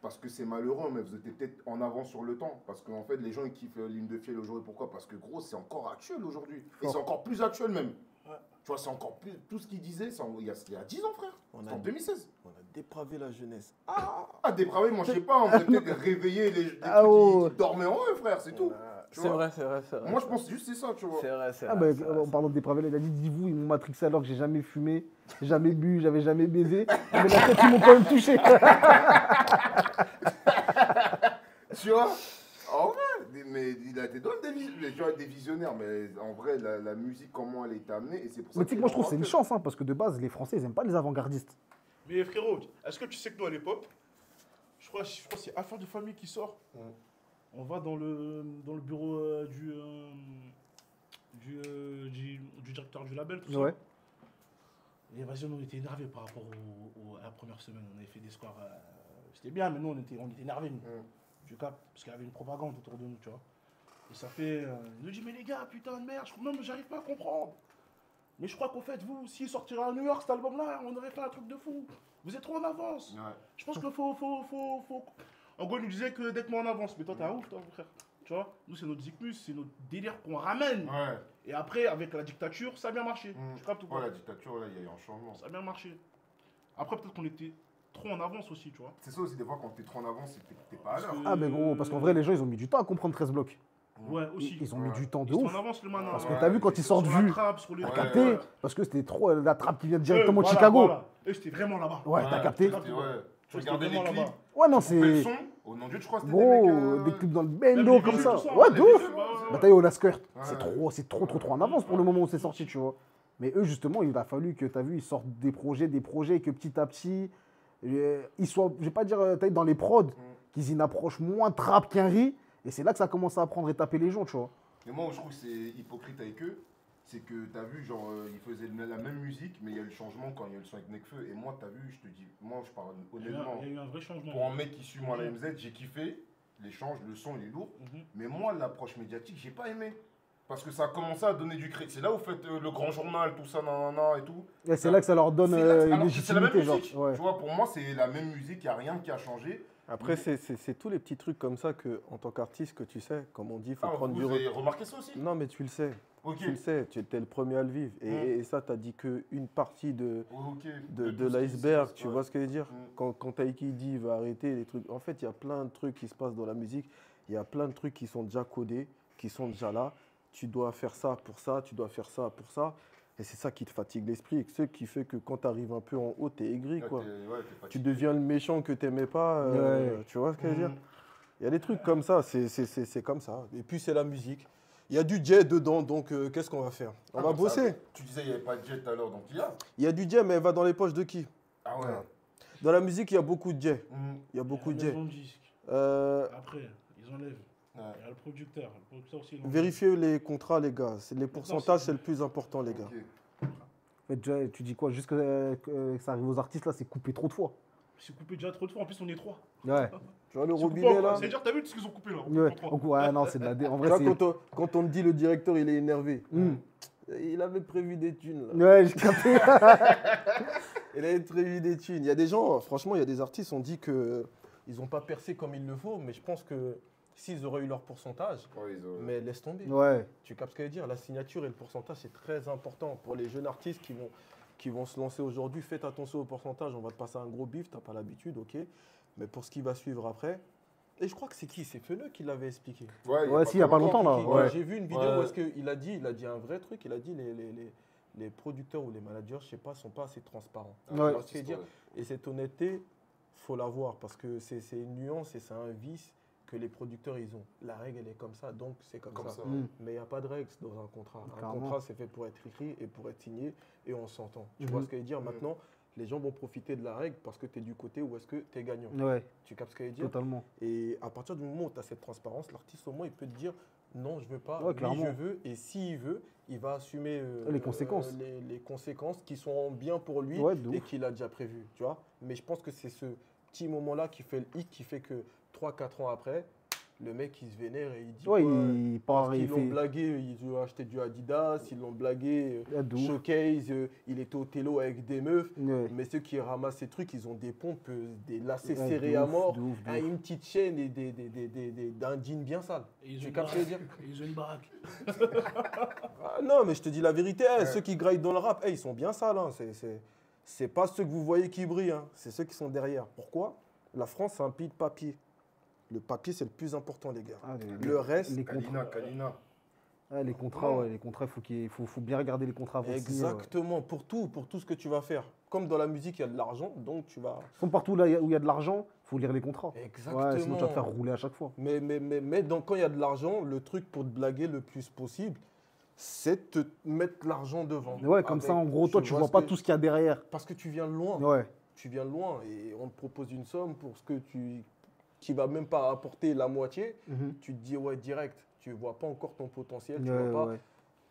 Parce que c'est malheureux, mais vous étiez peut-être en avance sur le temps. Parce qu'en fait, les gens ils kiffent Ligne de Fiel aujourd'hui. Pourquoi? Parce que gros, c'est encore actuel aujourd'hui. Et Fort. c'est encore plus actuel même. Ouais. Tu vois, c'est encore plus. Tout ce qu'il disait, il y a 10 ans, frère. On C'est a- en 2016. On a dépravé la jeunesse. Ah, dépravé, moi, je sais pas. On peut peut-être réveiller les Ah, trucs ouais. qui dormaient en eux, frère, c'est tout. Tu C'est vois. vrai, c'est vrai, c'est vrai. Moi, je pense que juste c'est ça, tu vois. C'est vrai, c'est Ah, vrai. bah, c'est vrai, en parlant des Pravel, il a dit dis-vous, ils m'ont matrixé alors que j'ai jamais fumé, jamais bu, j'avais jamais baisé. Mais la tête, ils m'ont quand même touché. Tu vois? En vrai, mais il a été dans des visionnaires, mais en vrai, la musique, comment elle est amenée, et c'est pour ça Mais tu sais que moi je trouve que c'est une chance. chance, hein, parce que de base, les Français, ils aiment pas les avant-gardistes. Mais frérot, est-ce que tu sais que nous à l'époque, je crois que c'est Affaires de famille qui sort. On va dans le bureau du directeur du label, tout ça. Ouais. Et vas-y, on était énervés par rapport à la première semaine. On avait fait des scores. C'était bien, mais nous, on était énervés, nous. Tu captes? Parce qu'il y avait une propagande autour de nous, tu vois. Et ça fait. Il nous dit, mais les gars, putain de merde, même j'arrive pas à comprendre. Mais je crois qu'au fait, vous, s'il sortirait à New York cet album-là, on aurait fait un truc de fou. Vous êtes trop en avance. Ouais. Je pense qu'il faut. En gros, il nous disait que d'être moins en avance. Mais toi, t'es un ouf, toi, mon frère. Tu vois, nous, c'est notre Zikmus, c'est notre délire qu'on ramène. Ouais. Et après, avec la dictature, ça a bien marché. Tu captes ou pas? Ouais, la dictature, là, il y a eu un changement. Ça a bien marché. Après, peut-être qu'on était trop en avance aussi, tu vois. C'est ça aussi, des fois, quand t'es trop en avance, c'est que t'es pas à l'heure. Ah, mais gros, parce qu'en vrai, les gens, ils ont mis du temps à comprendre 13 blocs. Ouais, aussi. Ils ont mis du temps de Ils sont ouf. en avance, le man. Parce que t'as vu quand ils sortent sur la vus, trappe, sur les t'as trucs. capté. Parce que c'était trop la trappe qui vient directement de Voilà, Chicago. voilà. Et j'étais vraiment là-bas. Ouais, t'as capté. C'était, ouais. Tu J'étais regardais les vraiment clips, là-bas. Ouais, non, tu coupais le c'est. son. Oh non, Dieu, je crois que c'était Gros, des mecs, clips dans le Même bendo les comme visuels, ça. tout ça, Ouais, les de ouf. visuels, ouais. Bataille au La Skirt. Ouais. C'est trop en avance pour le moment où c'est sorti, tu vois. Mais eux, justement, il a fallu que, t'as vu, ils sortent des projets, et que petit à petit, ils soient, je vais pas dire, t'as vu, dans les prods, qu'ils y approchent moins trap qu'un riz. Et c'est là que ça commence à apprendre et taper les gens, tu vois. Mais moi, où je trouve que c'est hypocrite avec eux, c'est que t'as vu, genre, ils faisaient la même musique, mais il y a eu le changement quand il y a eu le son avec Nekfeu. Et moi, t'as vu, je te dis, moi, je parle honnêtement. Il y a eu un vrai changement. Pour un mec qui suit moi la MZ, j'ai kiffé. L'échange, le son, il est lourd. Mais moi, l'approche médiatique, j'ai pas aimé. Parce que ça a commencé à donner du crédit. C'est là où vous faites le grand journal, tout ça, nanana et tout. Et c'est là que ça leur donne C'est là que- une alors que c'est la même légitimité, genre. musique. Ouais. Tu vois, pour moi, c'est la même musique, il n'y a rien qui a changé. Après, c'est tous les petits trucs comme ça que, en tant qu'artiste, que tu sais, comme on dit, il faut Ah, prendre vous du avez recul. remarqué ça aussi? Non, mais tu le sais. Ok. Tu le sais, tu étais le premier à le vivre. Et ça, tu as dit qu'une partie Ok. de tout ce qui l'iceberg, se tu passe, vois ce que je veux dire? Mm. Quand Taiki dit va arrêter les trucs, en fait, il y a plein de trucs qui se passent dans la musique. Il y a plein de trucs qui sont déjà codés, qui sont déjà là. Tu dois faire ça pour ça, tu dois faire ça pour ça. Et c'est ça qui te fatigue l'esprit. Et ce qui fait que quand tu arrives un peu en haut, tu es aigri, Ouais, quoi. t'es Tu fatigué. deviens le méchant que tu n'aimais pas. Tu vois ce que je veux dire? Il y a des trucs comme ça, c'est comme ça. Et puis, c'est la musique. Il y a du jet dedans, donc qu'est-ce qu'on va faire? On va Ah, bosser. Tu disais qu'il n'y avait pas de jet tout à l'heure, donc il y a. Il y a du jet, mais elle va dans les poches de qui? Ah ouais. Dans la musique, il y a beaucoup de jet. Mhm. Il y a beaucoup de Il y a jet. la maison de disque. Euh, Après, ils enlèvent. Ouais. Il y a le producteur. Le producteur aussi, il enlève. Vérifiez les contrats, les gars. Les pourcentages, c'est le plus important, les gars. Ok. Mais déjà, tu dis quoi? Juste que ça arrive aux artistes, là, c'est coupé trop de fois. C'est coupé déjà trop de fois. En plus, on est trois. Ouais. Tu vois le Ils sont coupés robinet, en- là? C'est-à-dire, t'as vu tout ce qu'ils ont coupé là? Ouais. Trois. Donc, ouais, non, c'est de la. En Tu vrai, vois, c'est. quand on te dit le directeur, il est énervé. Hmm. Il avait prévu des thunes, là. Ouais, j'ai capté. Il avait prévu des thunes. Il y a des gens, franchement, il y a des artistes, on dit qu'ils n'ont pas percé comme il le faut, mais je pense que s'ils auraient eu leur pourcentage, Ouais, mais laisse tomber. Ouais. Tu captes ce que je veux dire? La signature et le pourcentage, c'est très important pour les jeunes artistes qui vont se lancer aujourd'hui. Faites attention au pourcentage, on va te passer un gros bif, t'as pas l'habitude, ok. Mais pour ce qui va suivre après, et je crois que c'est qui? C'est Feneux qui l'avait expliqué. Ouais, si, il y a pas longtemps, là. Ouais. J'ai vu une vidéo Ouais. où est-ce qu'il a dit un vrai truc, il a dit les producteurs ou les managers, je sais pas, sont pas assez transparents. Ah, Ouais. Tu vois ce que je veux dire? Et cette honnêteté, faut l'avoir parce que c'est une nuance et c'est un vice que les producteurs ils ont. La règle elle est comme ça, donc c'est comme ça. ouais. Mm. Mais il n'y a pas de règles dans un contrat. Un Clairement. contrat c'est fait pour être écrit et pour être signé et on s'entend. Tu Mhm. vois ce que je veux dire? Maintenant, les gens vont profiter de la règle parce que tu es du côté où est-ce que tu es gagnant. Ouais, Tu captes ce que je veux dire? totalement. Et à partir du moment où tu as cette transparence, l'artiste au moins il peut te dire non, je veux pas, Ouais, oui, clairement. je veux. Et s'il veut, il va assumer Les conséquences. les conséquences qui sont bien pour lui Ouais, de et ouf. qu'il a déjà prévu. Tu vois? Mais je pense que c'est ce petit moment-là qui fait le hic, qui fait que 3-4 ans après, le mec il se vénère et il dit Ouais, quoi, il part, parce il qu'ils l'ont fait. blagué, ils ont acheté du Adidas, ils l'ont blagué, Ah, de ouf. showcase, il était au télo avec des meufs. Ouais. Mais ceux qui ramassent ces trucs, ils ont des pompes, des lacets Ouais, serrés de à ouf, mort, de ouf, de hein, ouf. une petite chaîne et d'un jean bien sale. Et ils ont Tu une captes ce que je veux dire? baraque. Et ils ont une baraque. Ah, non, mais je te dis la vérité, ceux qui graillent dans le rap, ils sont bien sales. Hein. C'est pas ceux que vous voyez qui brillent, hein. C'est ceux qui sont derrière. Pourquoi? La France, c'est un pays de papier. Le papier, c'est le plus important, les gars. Ah, Le reste, les contrats. Kalina. Ouais, les contrats, ouais, les contrats, faut bien regarder les contrats avant de signer, ouais. exactement, pour tout ce que tu vas faire. Comme dans la musique, il y a de l'argent, donc tu vas... Comme partout là où il y a de l'argent, faut lire les contrats. Exactement. Ouais, sinon tu vas te faire rouler à chaque fois. Mais quand il y a de l'argent, le truc pour te blaguer le plus possible, c'est de te mettre l'argent devant. Ouais, comme ça, en gros, toi, tu vois pas tout ce qu'il y a derrière. Parce que tu viens de loin. Ouais. Tu viens de loin et on te propose une somme pour ce que qui va même pas apporter la moitié. Mhm. Tu te dis, ouais, direct. Tu vois pas encore ton potentiel. Tu Ouais, vois pas. ouais.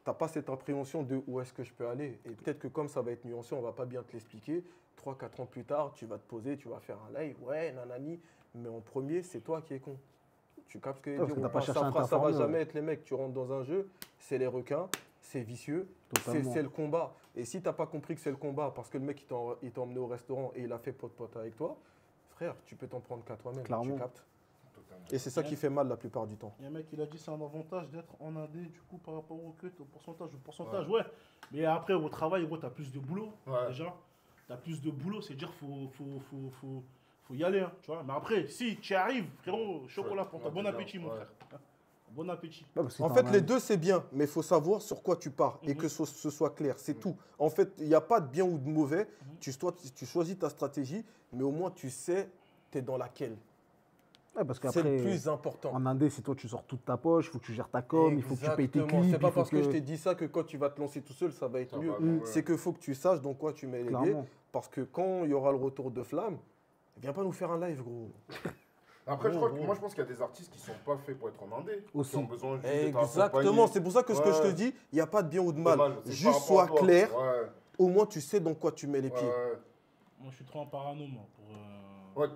T'as pas cette appréhension de où est-ce que je peux aller. Et peut-être que comme ça va être nuancé, on va pas bien te l'expliquer. 3-4 ans plus tard, tu vas te poser, tu vas faire un live, ouais, nanani. Mais en premier, c'est toi qui es con. Tu captes ce que je veux parce dire? que t'as pas cherché à ça va t'informer, jamais ouais. être les mecs. Tu rentres dans un jeu, c'est les requins, c'est vicieux, Totalement. c'est le combat. Et si t'as pas compris que c'est le combat, parce que le mec il t'a emmené au restaurant et il a fait pote-pote avec toi, frère, tu peux t'en prendre qu'à toi-même. Tu Clairement. captes? Et c'est ça qui fait mal la plupart du temps. Il y a un mec qui a dit c'est un avantage d'être en indé du coup par rapport au cut, au pourcentage. Ouais. Mais après au travail, gros, t'as plus de boulot Ouais. déjà. t'as plus de boulot, c'est dire faut y aller, hein, tu vois. Mais après, si tu y arrives, frérot, chocolat pour toi. Bon appétit, mon frère. Bon appétit. Ouais, parce que En t'en fait, as- les deux, c'est bien, mais il faut savoir sur quoi tu pars et que ce soit clair, c'est tout. En fait, il n'y a pas de bien ou de mauvais. Tu choisis ta stratégie, mais au moins, tu sais, tu es dans laquelle. Ouais, parce C'est le qu'après, plus important. en Indé, si toi tu sors toute ta poche, il faut que tu gères ta com, il faut que tu payes tes Exactement. clips. C'est pas il faut parce que je t'ai dit ça que quand tu vas te lancer tout seul, ça va être Ça mieux. va, ouais. C'est qu'il faut que tu saches dans quoi tu mets les pieds. Clairement. Parce que quand il y aura le retour de Flamme, viens pas nous faire un live, gros. Après, Gros, je crois que gros. moi, je pense qu'il y a des artistes qui sont pas faits pour être en indé. Aussi. Qui ont besoin juste d'être Exactement. accompagnés. C'est pour ça que ce que je te Ouais. dis, il n'y a pas de bien ou de mal. Dommage, c'est Juste par rapport sois à toi. clair. Ouais, Au moins, tu sais dans quoi tu mets les pieds. ouais. Moi, je suis trop en parano, moi. Ouais,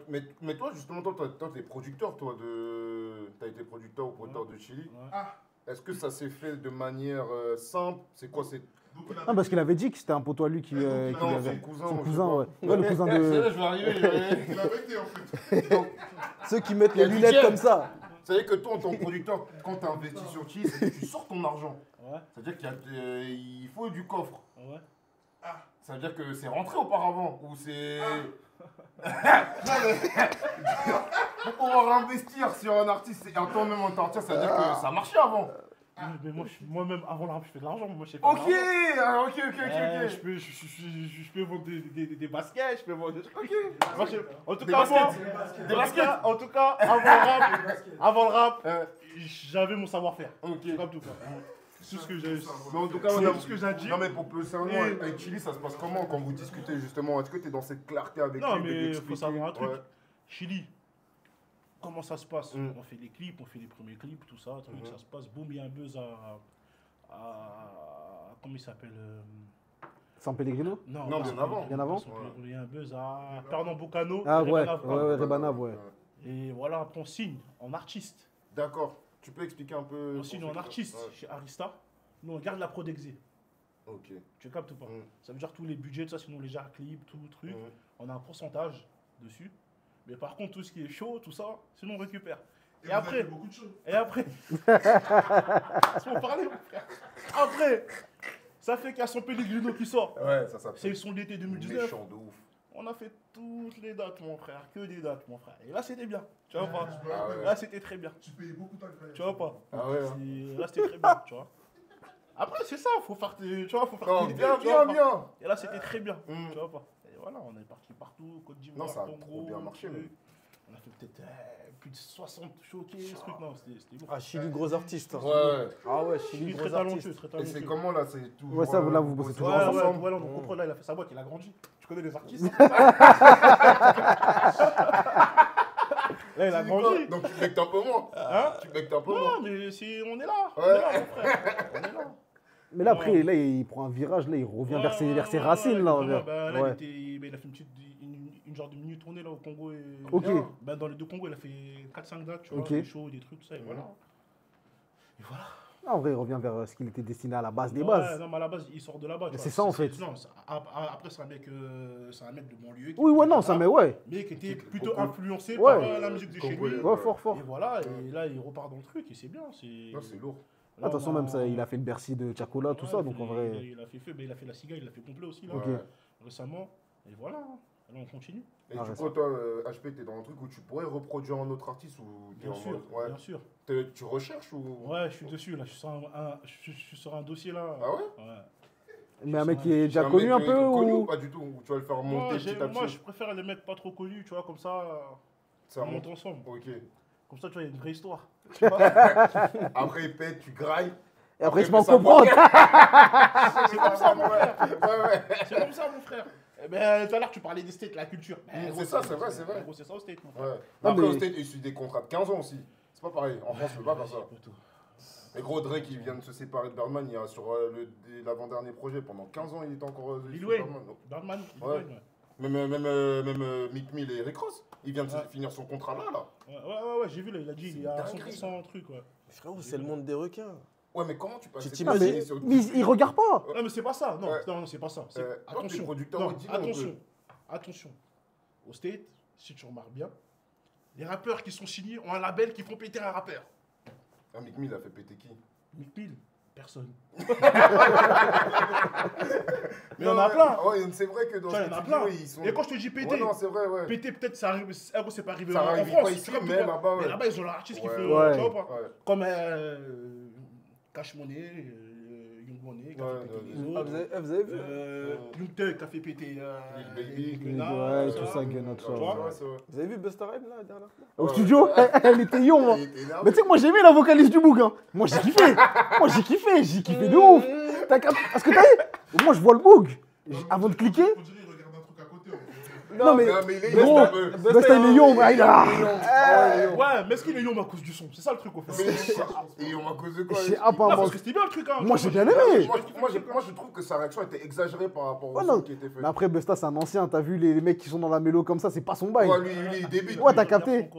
mais toi, justement, toi, t'es producteur, toi, t'as été producteur ou producteur de Chili. Ouais. Est-ce que ça s'est fait de manière simple? C'est quoi, c'est... Donc, il a Non, parce qu'il avait dit que c'était un poteau à lui qui Non, lui Non, avait. son cousin. Son je cousin, sais ouais. pas. Ouais, le cousin C'est de. là, je vais arriver, je vais arriver. Il avait été en fait. Ceux qui mettent Il y les a lunettes DJ. comme ça. Vous savez que toi, en tant que producteur, quand tu investis sur Chili, c'est que tu sors ton argent. Ouais, C'est-à-dire qu'il faut du coffre. ouais. Ça veut dire que c'est rentré auparavant ou c'est... Pour pouvoir investir sur un artiste et un temps même en artiste, ça veut dire que ça marchait avant. Mais moi-même, avant le rap, je fais de l'argent. Moi, je sais pas. Ok, ah, ok. Je peux vendre des baskets, je peux vendre des trucs. Moi, en tout Des cas, baskets. Des baskets. En tout cas, avant le rap, j'avais mon savoir-faire. Ok. C'est comme tout. C'est tout ce que j'ai. Mais en tout cas, C'est on a- tout ce que j'ai dit. Non mais pour plus sérieusement, Et- avec Chili, ça se passe comment quand vous discutez justement? Est-ce que tu es dans cette clarté avec Non, lui de lui mais il faut expliquer? savoir un truc. Ouais. Chili, comment ça se passe? Mm. On fait les clips, on fait les premiers clips, tout ça, truc, Mhm. ça se passe. Boum, il y a un buzz comment il s'appelle San Pellegrino? Non, pas bien San avant. Pellegrino, Bien avant pas San Pellegrino, il y a un buzz à Pernambucano. Ah ouais, Rebanav, ouais, Rebanav, ouais. Et voilà, après on signe en artiste. D'accord. Tu peux expliquer un peu? On signe en artiste Ouais. chez Arista. Nous, on garde la prod exé. Ok. Tu captes ou pas? Mm. Ça veut dire tous les budgets, tout ça, sinon les jarres clips, tout truc. Mhm. On a un pourcentage dessus. Mais par contre, tout ce qui est chaud, tout ça, sinon on récupère. Et Et vous avez après, fait beaucoup de choses. Et après, laisse-moi parler, mon frère. Après, ça fait qu'il y a son Pellegrino qui sort. Ouais, ça s'appelle. C'est le son d'été 2019. Méchant de ouf. On a fait toutes les dates, mon frère, que des dates, mon frère. Et là, c'était bien. Tu vois pas? Je me Ah rappelle. ouais. Là, c'était très bien. Tu payais beaucoup de temps. Tu vois pas? Ah ouais. Hein. Là, c'était très bien, tu vois. Après, c'est ça, faut faire, tu vois, faut faire Non, tes idées, bien, tu vois bien, pas. bien. Et là, c'était très bien, Mm. tu vois pas. Et voilà, on est parti partout, Côte d'Ivoire, Non, ça a Congo, trop bien marché, truc. mais- On a fait peut-être plus de 60 showcases, ce truc, non, c'était lourd. Ah, Chili, gros artiste. hein. Ouais. Ah ouais, Il Chili, est très gros talentueux, artiste. très Et talentueux. c'est comment là? C'est tout. Ouais, ça, là, vous bossez toujours Ouais, ensemble. ouais, donc contrôle là, il a fait sa boîte, il a grandi. Tu connais les artistes? Là, il a grandi. Donc tu bectes un peu moins. Hein? Tu bectes un peu moins. Non, mais on est là. On Ouais. est là, mon frère. On est là. Mais là, après, là, il prend un virage, là, il revient vers ses racines, là. Vraiment, vers- bah, là, ouais. il a fait une genre de mini tournée là au Congo. Et, Ok. Bah, dans les deux Congos, il a fait 4-5 dates, tu vois, Ok. des shows, des trucs, tout ça, et voilà. Et voilà. En vrai, il revient vers ce qu'il était destiné à la base des Ouais, bases. non, mais à la base, il sort de là-bas. tu C'est vois. ça, en fait. Non, après, c'est un mec de banlieue. Oui, ouais, non, ça, mais ouais. Mais qui était Qui- plutôt Congo. influencé Ouais. par la musique de chez lui. Congolais. Ouais, fort, fort. Et voilà, et là, il repart dans le truc, et c'est bien. Non, c'est lourd. Ah, de toute façon, même ça, il a fait le Bercy de Chacola, tout ça, donc en vrai. Il a fait feu, mais il a fait la ciga, il a fait complet aussi, là, Ok. Ouais. récemment. Et voilà, là, on continue. Et Ah, du ouais, coup, toi, HP, t'es dans un truc où tu pourrais reproduire un autre artiste ou t'es Bien en sûr, mode- ouais. bien sûr. Tu recherches ou. Ouais, je suis dessus, là, je suis sur un dossier, là. Ah ouais? Ouais. Mais un mec qui est C'est déjà mec connu un qui est peu connu ou. pas du tout, ou tu vas le faire monter Moi, petit à moi, petit. je préfère les mecs pas trop connus, tu vois, comme ça, Ça on monte. monte ensemble. Ok. Comme ça, tu vois, il y a une vraie histoire. Après, il pète, tu grailles. Et après, je il m'en fait sa comprends. C'est comme ça, mon frère. Ouais, ouais. C'est comme ça, mon frère. Eh ben, tout à l'heure, tu parlais des States, la culture. C'est gros, ça, c'est vrai, c'est vrai. Gros, c'est ça, aux States, mon frère. Ouais. Non, Après, mais- au States, il suit des contrats de 15 ans aussi. C'est pas pareil. En France, tu peux pas faire ça. Tout. Mais gros, Drake, il vient de se séparer de Birdman. Il y a sur l'avant-dernier projet. Pendant 15 ans, il était encore. Lil sur Wayne. Birdman. Birdman, Lil Ouais. Wayne, ouais. Même Mick Mill et Rick Ross. Il vient de Ouais. finir son contrat là. Ouais, j'ai vu là, il a dit, il est à C'est dinguerie. 100% truc, ouais. Frérot, c'est le monde des requins. Ouais, mais comment tu passes Tu cette t'imagines- année sur- Mais il regarde pas. Non, mais c'est pas ça, non, Ouais. non, c'est pas ça. C'est- toi, t'es attention, producteur, non, ouais, dis-le un peu. attention. Au State, si tu remarques bien, les rappeurs qui sont signés ont un label qui font péter un rappeur. Ah, Mick Mill a fait péter qui? Mick Mill, Personne. Mais il y en a plein. Ouais, c'est vrai que dans Tu vois, ce il y en a que tu dis, plein. ouais, ils sont. Et quand je te dis pété, Ouais, non, c'est vrai, ouais. pété peut-être ça arrive, c'est pas arrivé Ça en arrive France. pas ici, tu vois, mais là-bas, ouais. Mais là-bas, ils ont l'artiste qui Ouais. fait, Ouais. tu vois ou pas. Ouais. Comme Cash Money, Young Money, qui a Ouais, fait péter ouais, les Ah, autres. vous avez vu Young Thug qui a fait péter Lil Baby. Lil Ouais, Gunna, tout ça, Gunna, tout ça. Ouais, vois. c'est vrai, c'est vrai. Vous avez vu Busta Rhymes là dernièrement? Au studio, elle était yon, moi. Il est énervé. Mais tu sais que moi, j'ai aimé la vocaliste du Boug. Moi, j'ai kiffé. J'ai kiffé de ouf. Parce que t'as vu, moi, je vois le Boug. Avant de cliquer. On dirait qu'il regarde un truc à côté. Non, mais. Non, mais il est Gros, un peu. Busta, il est yon. Il a. Ouais, mais est-ce qu'il est young à cause du son? C'est ça le truc au fait. Et on m'a cause de quoi Je sais il- pas, Non, moi. parce que c'était bien le truc, hein. Moi, j'ai bien Moi, aimé. moi, je trouve que sa réaction était exagérée par rapport au Ouais, son non. qui était fait. Mais après, Busta, c'est un ancien. T'as vu les mecs qui sont dans la mélo comme ça, c'est pas son bail. Ouais, lui, il débute. Ouais, lui. t'as capté.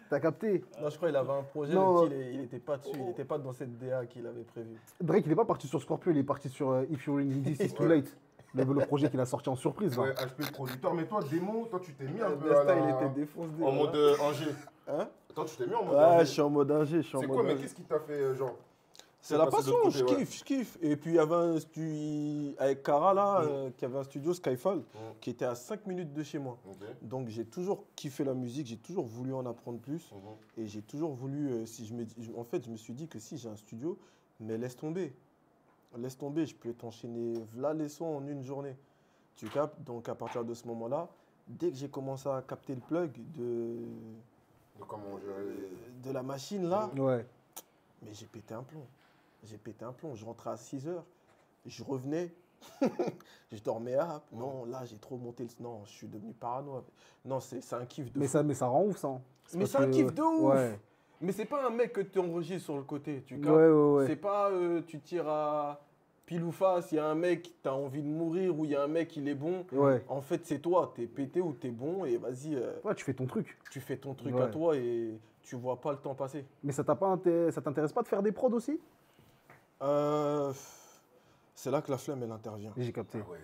T'as capté. Non, je crois qu'il avait un projet, Non. le petit, il était pas dessus, il était pas dans cette DA qu'il avait prévu. Drake, il est pas parti sur Scorpio, il est parti sur If You're in This, It's Too Ouais. Late. Il avait le projet qu'il a sorti en surprise. Là. Ouais, HP producteur. Mais toi, démo, toi, tu t'es mis un peu Busta, à la... il était défoncé. en mode Angers. Hein? Toi, tu t'es mis en mode Ouais, Angers. je suis en mode ingé, je suis en C'est mode quoi, mais ingé. qu'est-ce qui t'a fait, genre C'est la passé de passion, l'autre côté, je kiffe. Et puis il y avait un studio avec Kara là, Mm. qui avait un studio Skyfall, qui était à 5 minutes de chez moi. Ok. Donc j'ai toujours kiffé la musique, j'ai toujours voulu en apprendre plus. Et j'ai toujours voulu, en fait, je me suis dit que si j'ai un studio, mais laisse tomber. Laisse tomber, je peux t'enchaîner là les sons en une journée. Tu captes? Donc à partir de ce moment-là, dès que j'ai commencé à capter le plug Donc, comment de la machine là, Ouais. mais j'ai pété un plomb. J'ai pété un plomb. Je rentrais à 6 h, je revenais, je dormais à. Non, là j'ai trop monté le. Non, je suis devenu parano. Non, c'est un kiff de Mais fou. ça rend ouf, ça. Mais parce c'est un que- kiff de ouf. Ouais. Mais c'est pas un mec que tu enregistres sur le côté. Tu Ouais, captes? ouais. C'est pas tu tires à pile ou face, il y a un mec, t'as envie de mourir, ou il y a un mec, il est bon. Ouais. En fait, c'est toi, t'es pété ou t'es bon, et vas-y, Ouais, tu fais ton truc. tu fais ton truc Ouais. à toi et tu vois pas le temps passer. Mais ça t'intéresse pas de faire des prods aussi? C'est là que la flemme, elle intervient. J'ai capté. Ah ouais.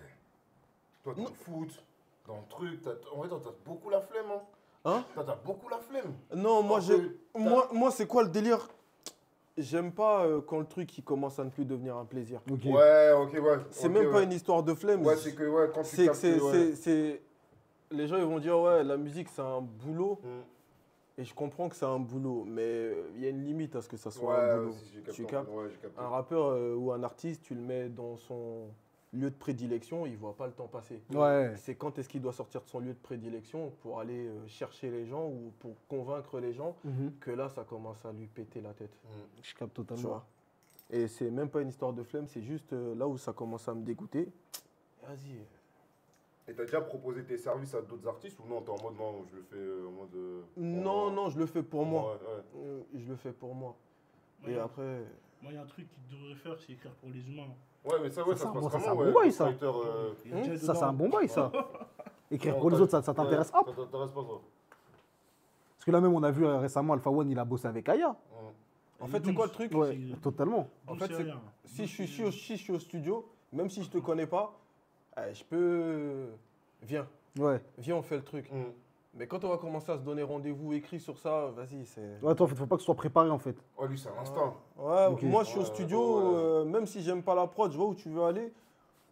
Toi, dans le foot, dans le truc, en vrai, toi, t'as beaucoup la flemme, hein. Hein? Toi, t'as beaucoup la flemme. Non, moi, Parce que moi c'est quoi le délire? J'aime pas quand le truc il commence à ne plus devenir un plaisir. Ok. Ouais, ok, ouais. C'est ok, même pas ouais. une histoire de flemme. Ouais, c'est que, ouais, quand tu C'est que captes, ouais. c'est- les gens ils vont dire ouais la musique c'est un boulot Mm. et je comprends que c'est un boulot mais il y a une limite à ce que ça soit Ouais, un boulot. aussi, j'ai capté. Tu captes? Ouais, j'ai capté. Un rappeur ou un artiste tu le mets dans son lieu de prédilection, il voit pas le temps passer. Ouais. C'est quand est-ce qu'il doit sortir de son lieu de prédilection pour aller chercher les gens ou pour convaincre les gens Mhm. que là ça commence à lui péter la tête. Je capte Tu totalement. vois. Et c'est même pas une histoire de flemme, c'est juste là où ça commence à me dégoûter. Vas-y. Et t'as déjà proposé tes services à d'autres artistes ou non? T'es en mode, non, je le fais en mode. Non, non, je le fais pour moi. Ouais, ouais. Je le fais pour moi. Ouais. Et après. Moi, il y a un truc qu'il devrait faire, c'est écrire pour les humains. Ouais, mais ça, ouais, Ça, ça se moi, passe ça, c'est comment, un ouais, bon bail, ça. Ghostwriter, Il y a déjà Ça, c'est dedans. un bon bail, ça. Écrire non, pour les autres, ça t'intéresse ouais, hop. Ça t'intéresse pas, ça. Parce que là même, on a vu récemment Alpha One, il a bossé avec Aya. En fait, c'est quoi le truc? Ouais, totalement. En fait, c'est rien. si je suis au studio, même si je te connais pas, je peux. Viens, Ouais. viens, on fait le truc. Mais quand on va commencer à se donner rendez-vous écrit sur ça, vas-y, c'est. Ouais, toi, faut pas que ce soit préparé en fait. Oh, lui, c'est un instinct. Ouais, Ok. moi je suis au Ouais, studio, ouais. même si j'aime pas la prod, je vois où tu veux aller,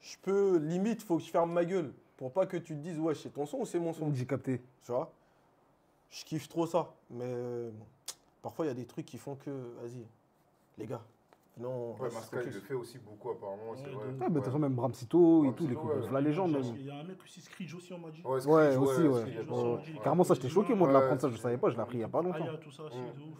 je peux, limite, faut que je ferme ma gueule pour pas que tu te dises, ouais, c'est ton son ou c'est mon son. J'ai capté. Tu vois? Je kiffe trop ça, mais bon, parfois il y a des trucs qui font que, vas-y, les gars, non, Ouais, Mascal, il le fait aussi beaucoup, apparemment, c'est Ouais, vrai. de- Ouais, mais de toute façon, même Bramsito et Bramsito, tout, les ouais. la légende même. Il y a un mec aussi, Screech aussi, on m'a dit. Ouais, Ouais, Screech, aussi, ouais. Screech, Ouais. ouais. Carrément, ça, j'étais choqué, moi, de Ouais, l'apprendre ça. Je savais pas, je l'ai appris il y a pas longtemps. Aya, tout ça, c'est de ouf.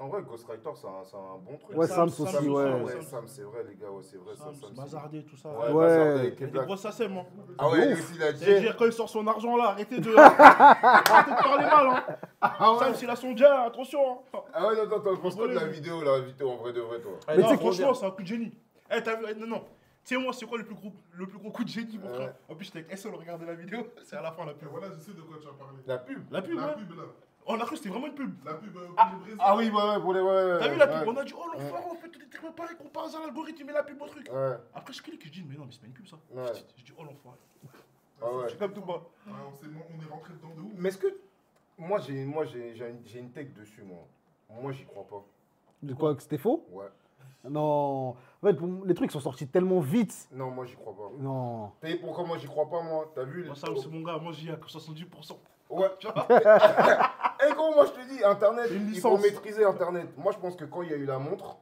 En vrai, Ghostwriter, c'est un bon truc. Ouais, Sam Sams aussi, aussi, ouais. Ouais, Sam, c'est vrai, les gars, ouais, c'est vrai, ça, Sam, Sam. Bazardé, tout ça. Ouais, Ouais. Bazardé avec Il y a les des blagues. grosses SACEM, hein. Ah ouais, lui ouf. aussi, il a dit. C'est-à-dire, quand il sort son argent là, arrêtez de parler mal, hein. Ah ouais. Sam, s'il a son dia, attention. Hein. Ah ouais, non, attends, je pense pas de la vidéo en vrai de vrai, toi. Allez, Non, non, franchement, c'est un coup de génie. Eh, t'as vu, non, non. Tu sais, moi, c'est quoi le plus gros coup de génie, mon frère? En plus, j'étais avec SL, regarder la vidéo, c'est à la fin la Et pub. voilà, je sais de quoi tu as parlé. La pub. La pub, La ouais. pub là. On a cru que c'était vraiment une pub. La pub pour Ah, le Brésil. Ah oui, ouais, pour les. Ouais, T'as vu la pub? ouais. On a dit, oh l'enfoiré, on fait des trucs pareils qu'on passe à l'algorithme, il met la pub au truc. Ouais, Après, je clique, je dis, mais non, mais c'est pas une pub ça. ouais. Je dis, oh l'enfoiré. Ah ouais. Tu captes ou pas? Ouais, on est rentré dedans de ouf. Mais est-ce que. Moi, j'ai une tech dessus, moi. Moi, j'y crois pas. De quoi, que c'était faux? Ouais. Non. En fait, les trucs sont sortis tellement vite. Non, moi, j'y crois pas. Non. T'as vu pourquoi moi, j'y crois pas, moi? T'as vu Moi, ça, c'est mon gars, moi, j'y ai que 70%. Ouais. Tu vois. Et gros, moi, je te dis, Internet, Une il faut licence. maîtriser Internet. Moi, je pense que quand il y a eu la montre,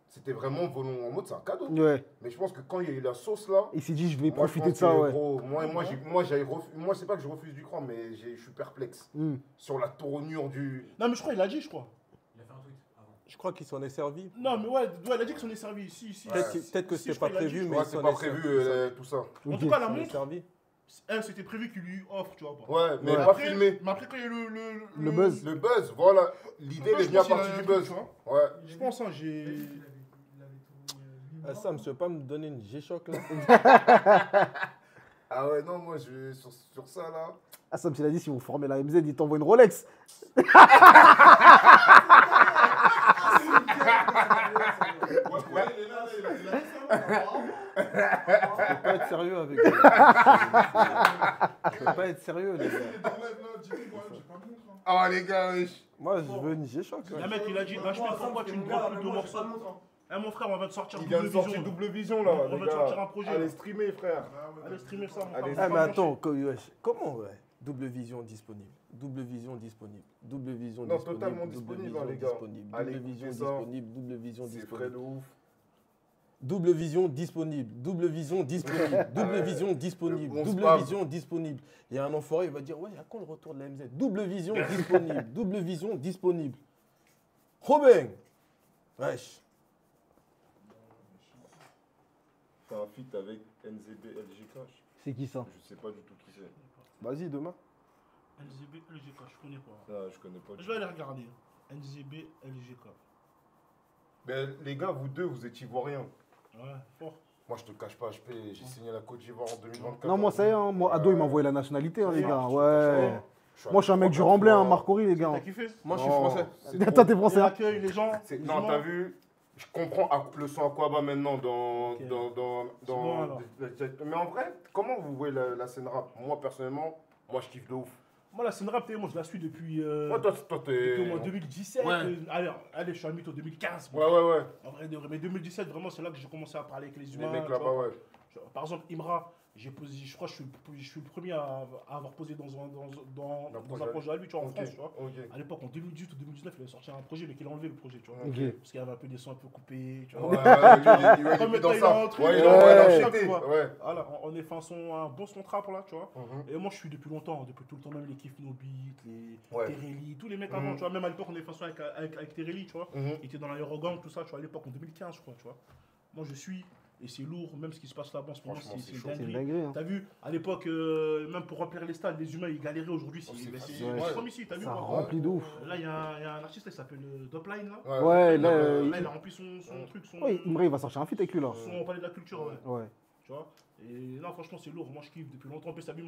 c'était vraiment en mode, c'est un cadeau. Ouais. Mais je pense que quand il y a eu la sauce, là... Il s'est dit, je vais moi, je profiter de pense ça, que, ouais. gros, moi, c'est pas que je refuse d'y croire, mais je suis perplexe. Sur la tournure du... Non, mais je crois qu'il a dit, je crois. Il a fait un tweet avant. Je crois qu'il s'en est servi. Non, mais ouais, il a dit que s'en est servi. Si. Peut-être que Si, c'était je crois pas qu'il a dit, prévu, je mais Ouais, il c'est s'en pas est prévu, servi. tout ça. En Ok. tout cas, la Il s'en est montre, servi. c'était prévu qu'il lui offre, tu vois. Pas. Ouais, mais Ouais. pas filmé. Mais après, quand il y a eu Le buzz. Le buzz, voilà. L'idée, elle est bien partie du buzz. Tu vois. Ouais. Je pense, hein, Il j'ai. avait tourné Ah, Sam, tu veux pas me donner une G-Shock là? Ah ouais, non, moi, sur ça, là... Ah, Sam, il a dit, si vous formez la MZ, il t'envoie une Rolex. Ouais, il est là, il a dit ça. Je peux pas être sérieux avec Je peux pas être sérieux, les gars. Il est dans l'aide, là, Jimmy, moi, j'ai pas de montre. Hein. Ah, les gars, wesh. Moi, je veux une G-Shock. Le mec, il a dit, je pourquoi tu me prends plus de morceaux? Eh, mon frère, on va te sortir Il vient de double sortir vision. double vision, là, On les va te sortir un gars. projet. Allez, streamer, frère. Allez, streamer ça, mon Allez, frère. Ah, mais attends, comment, ouais? Double vision disponible. Double vision disponible. Double vision Non, disponible. totalement double disponible, vision hein, les gars. disponible, Allez, double vision écoutez ça. disponible. Double vision C'est frais disponible. de ouf. Double vision disponible. Double vision disponible. Double vision disponible. Le bon Double spam. vision disponible. Il y a un enfoiré, il va dire ouais, il y a quand le retour de la MZ? Double vision disponible. Double vision disponible. Robin. Wesh. T'as un feat avec NZB LGK. C'est qui ça? Je sais pas du tout qui c'est. Vas-y, demain. NZB, LGK, je connais pas. Ah, je connais pas. Je vais aller regarder. NZB, LGK. Mais les gars, vous deux, vous êtes ivoiriens. Ouais, fort. Moi, je te cache pas, j'ai signé la Côte d'Ivoire en 2024. Non, moi, ça y est, hein. Moi, Ado, il m'a envoyé la nationalité, hein, les Ouais, gars. je te Ouais. Moi, je suis un mec du Remblai, hein, Marcory, les gars. T'as kiffé? Moi, je suis français. Toi, t'es français, hein. L'accueil, les gens. Non, t'as vu? Je comprends le son Aquaba maintenant dans. Ok. dans alors. Mais en vrai, comment vous voyez la scène rap? Moi, personnellement, moi, je kiffe de ouf. Moi, la scène rap, moi, je la suis depuis. Moi, toi, Depuis au moins t'es. 2017. Ouais. Allez, je suis un mytho 2015. Ouais. En vrai, mais 2017, vraiment, c'est là que j'ai commencé à parler avec les Les humains. mecs tu là-bas, vois. ouais. Par exemple, Imra, j'ai posé, je crois que je suis le premier à avoir posé dans un projet à lui, tu vois, en Ok, France, tu vois. ok. À l'époque, en 2018 ou 2019, il avait sorti un projet, mais qu'il a enlevé le projet, tu vois. Ok. Parce qu'il y avait un peu des sons un peu coupés, tu Ouais, vois. il Comme est dans il a ça. un truc, Ouais, il ouais, a ouais, enchaîné, tu vois. ouais. Voilà, on est fait un bon son trap là, tu vois. Mhm. Et moi, je suis depuis longtemps, depuis tout le temps, même les Kiff No Beat, les Ouais. Terrelli, tous les mecs Mhm. avant, tu vois. Même à l'époque, on est fait un son avec Terrelli, tu vois. Mhm. Il était dans l'aérogang, tout ça, tu vois, à l'époque, en 2015, je crois, tu vois. Moi, je suis, et c'est lourd, même ce qui se passe là-bas en ce moment, Franchement, c'est c'est chaud. C'est une dinguerie. dinguerie, hein. T'as vu, à l'époque, même pour remplir les stades, les humains, ils galéraient aujourd'hui. Oh, c'est C'est facile. c'est comme ici, t'as vu Ça quoi. remplit de ouf. Là, il y a un artiste, il s'appelle Dopline, là. Ouais, là, Là, il a rempli son truc, son ouais, Imre, il va sortir un feat avec lui, là. son palais de la culture, ouais. Ouais. Tu vois. Et là, franchement, c'est lourd. Moi, je kiffe depuis longtemps. En plus, t'as vu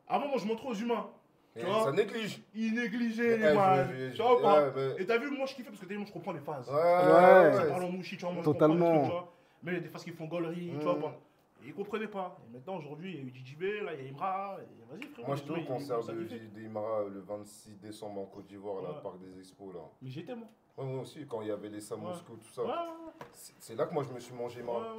avant, moi, je montrais aux humains. Et Tu vois. ça néglige. Ils négligeaient Ouais, les man. Tu vois ou pas. ouais, mais- Et t'as vu, moi, je kiffais parce que t'as vu, moi, je comprends les phases. Ouais, Ça ouais. parle en mouchi, tu vois. Moi, Totalement. je comprends les trucs, tu vois. Mais il y a des phases qui font gaulerie, tu vois Mm. pas. Et ils comprenaient pas. Et maintenant, aujourd'hui, il y a eu DJB, là, il y a Imra. Et vas-y, frère. Moi, je trouve les le humains, concert ils commencent à kiffer. d'Imara le 26 décembre en Côte d'Ivoire, là, Ouais. au Parc des Expos, là. Mais j'étais, moi. Ouais, moi aussi, quand il y avait les Sam Ouais. Moscou, tout ça. Ouais, C'est là que moi, je me suis mangé Imara.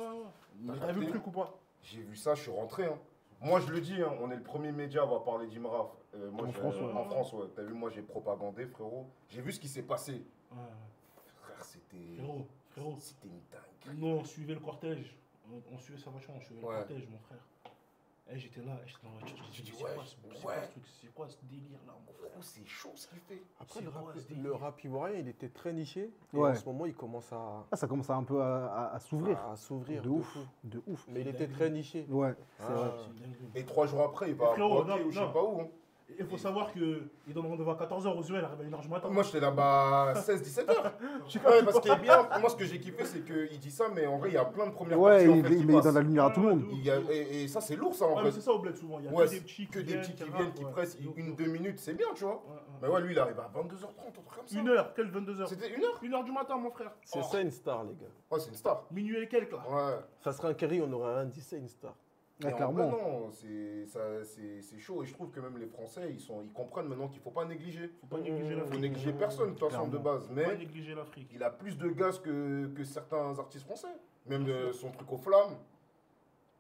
Mais t'as vu le truc ou pas? J'ai vu ça, je suis rentré. Hein. Moi, je le dis, hein, on est le premier média à avoir parlé d'Imra. Moi, En France, ouais. En France, ouais. T'as vu, moi, j'ai propagandé, frérot. J'ai vu ce qui s'est passé. Ouais. Frère, c'était. Frérot. C'était une dinguerie. Nous, on suivait le cortège. On suivait sa voiture, on suivait Ouais. le cortège, mon frère. Et j'étais là, j'étais dans la voiture. Tu dis, c'est ouais, quoi ce truc? C'est quoi ce délire là, mon frère? Frérot, c'est chaud ce qu'il fait. Après, C'est le quoi, rap, ce délire? le rap ivoirien, il était très niché. Et Ouais. en ce moment, il commence Ah, ça commence un peu à s'ouvrir. à s'ouvrir. De ouf. fou. De ouf. Mais il était très niché. Ouais, c'est Ah. vrai. C'est une dinguerie. Et 3 jours après, il va à frérot, Broquet non, ou je non. sais pas où. Hein. Il faut savoir qu'il donne rendez-vous à 14h aux humains, il arrive à 1h du matin. Moi, j'étais là-bas 16-17 heures. Ouais, parce qu'il est bien. Moi, ce que j'ai kiffé, c'est qu'il dit ça, mais en vrai, il y a plein de premières Ouais, parties en il fait, qui met passent. dans la lumière à tout le monde. Ouais, Il y a- et ça, c'est lourd, ça, en Ouais, mais fait. c'est ça au bled souvent. Il y a Ouais, que des petits que des petits qui viennent, qui ouais. pressent Donc, 1-2 minutes, c'est bien, tu vois. ouais, ouais. Mais ouais, lui, il arrive à 22h30, un truc comme ça. 1h, quelle 22h? C'était 1h 1h du matin, mon frère. C'est ça une star, les gars. Ouais, c'est une star. Minuit et quelques là. Ouais. Ça serait un Kerry, on aurait un dit c'est une star. Et en clairement. vrai, non, c'est chaud. Et je trouve que même les Français, ils comprennent maintenant qu'il ne faut pas négliger. Faut pas négliger Il faut l'Afrique. négliger personne, de toute façon, de base. Faut pas Mais négliger l'Afrique. il a plus de gaz que certains artistes français. Même son truc aux flammes.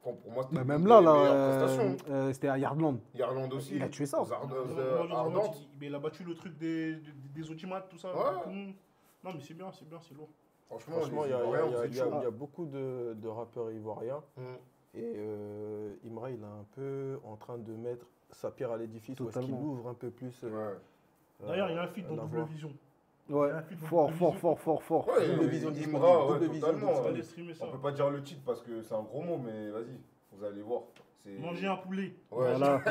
Bon, pour moi, c'était Bah, une même des là, meilleures prestations. c'était à Yardland. Yardland aussi. Il a tué ça. Aux Ardentes. Mais il a battu le truc des audimates, tout ça. Ouais. Non, mais c'est bien, c'est lourd. Franchement, les il y Ivoiriens, vous a- êtes il y a- chaud. il y a beaucoup de rappeurs ivoiriens. Mm. Et Imra, il est un peu en train de mettre sa pierre à l'édifice. Où est-ce qu'il Totalement. ouvre un peu plus. Ouais. D'ailleurs, il y a un feat dans la Double voix. Vision. Ouais, Il y a un feat dans fort, Double fort, Vision. fort, fort. Ouais, Double vision Imra, disponible, ouais, double vision totalement. Vous disponible. allez streamer ça. On peut pas dire le titre parce que c'est un gros mot, mais vas-y, vous allez voir. C'est- Manger un poulet. Ouais, Voilà.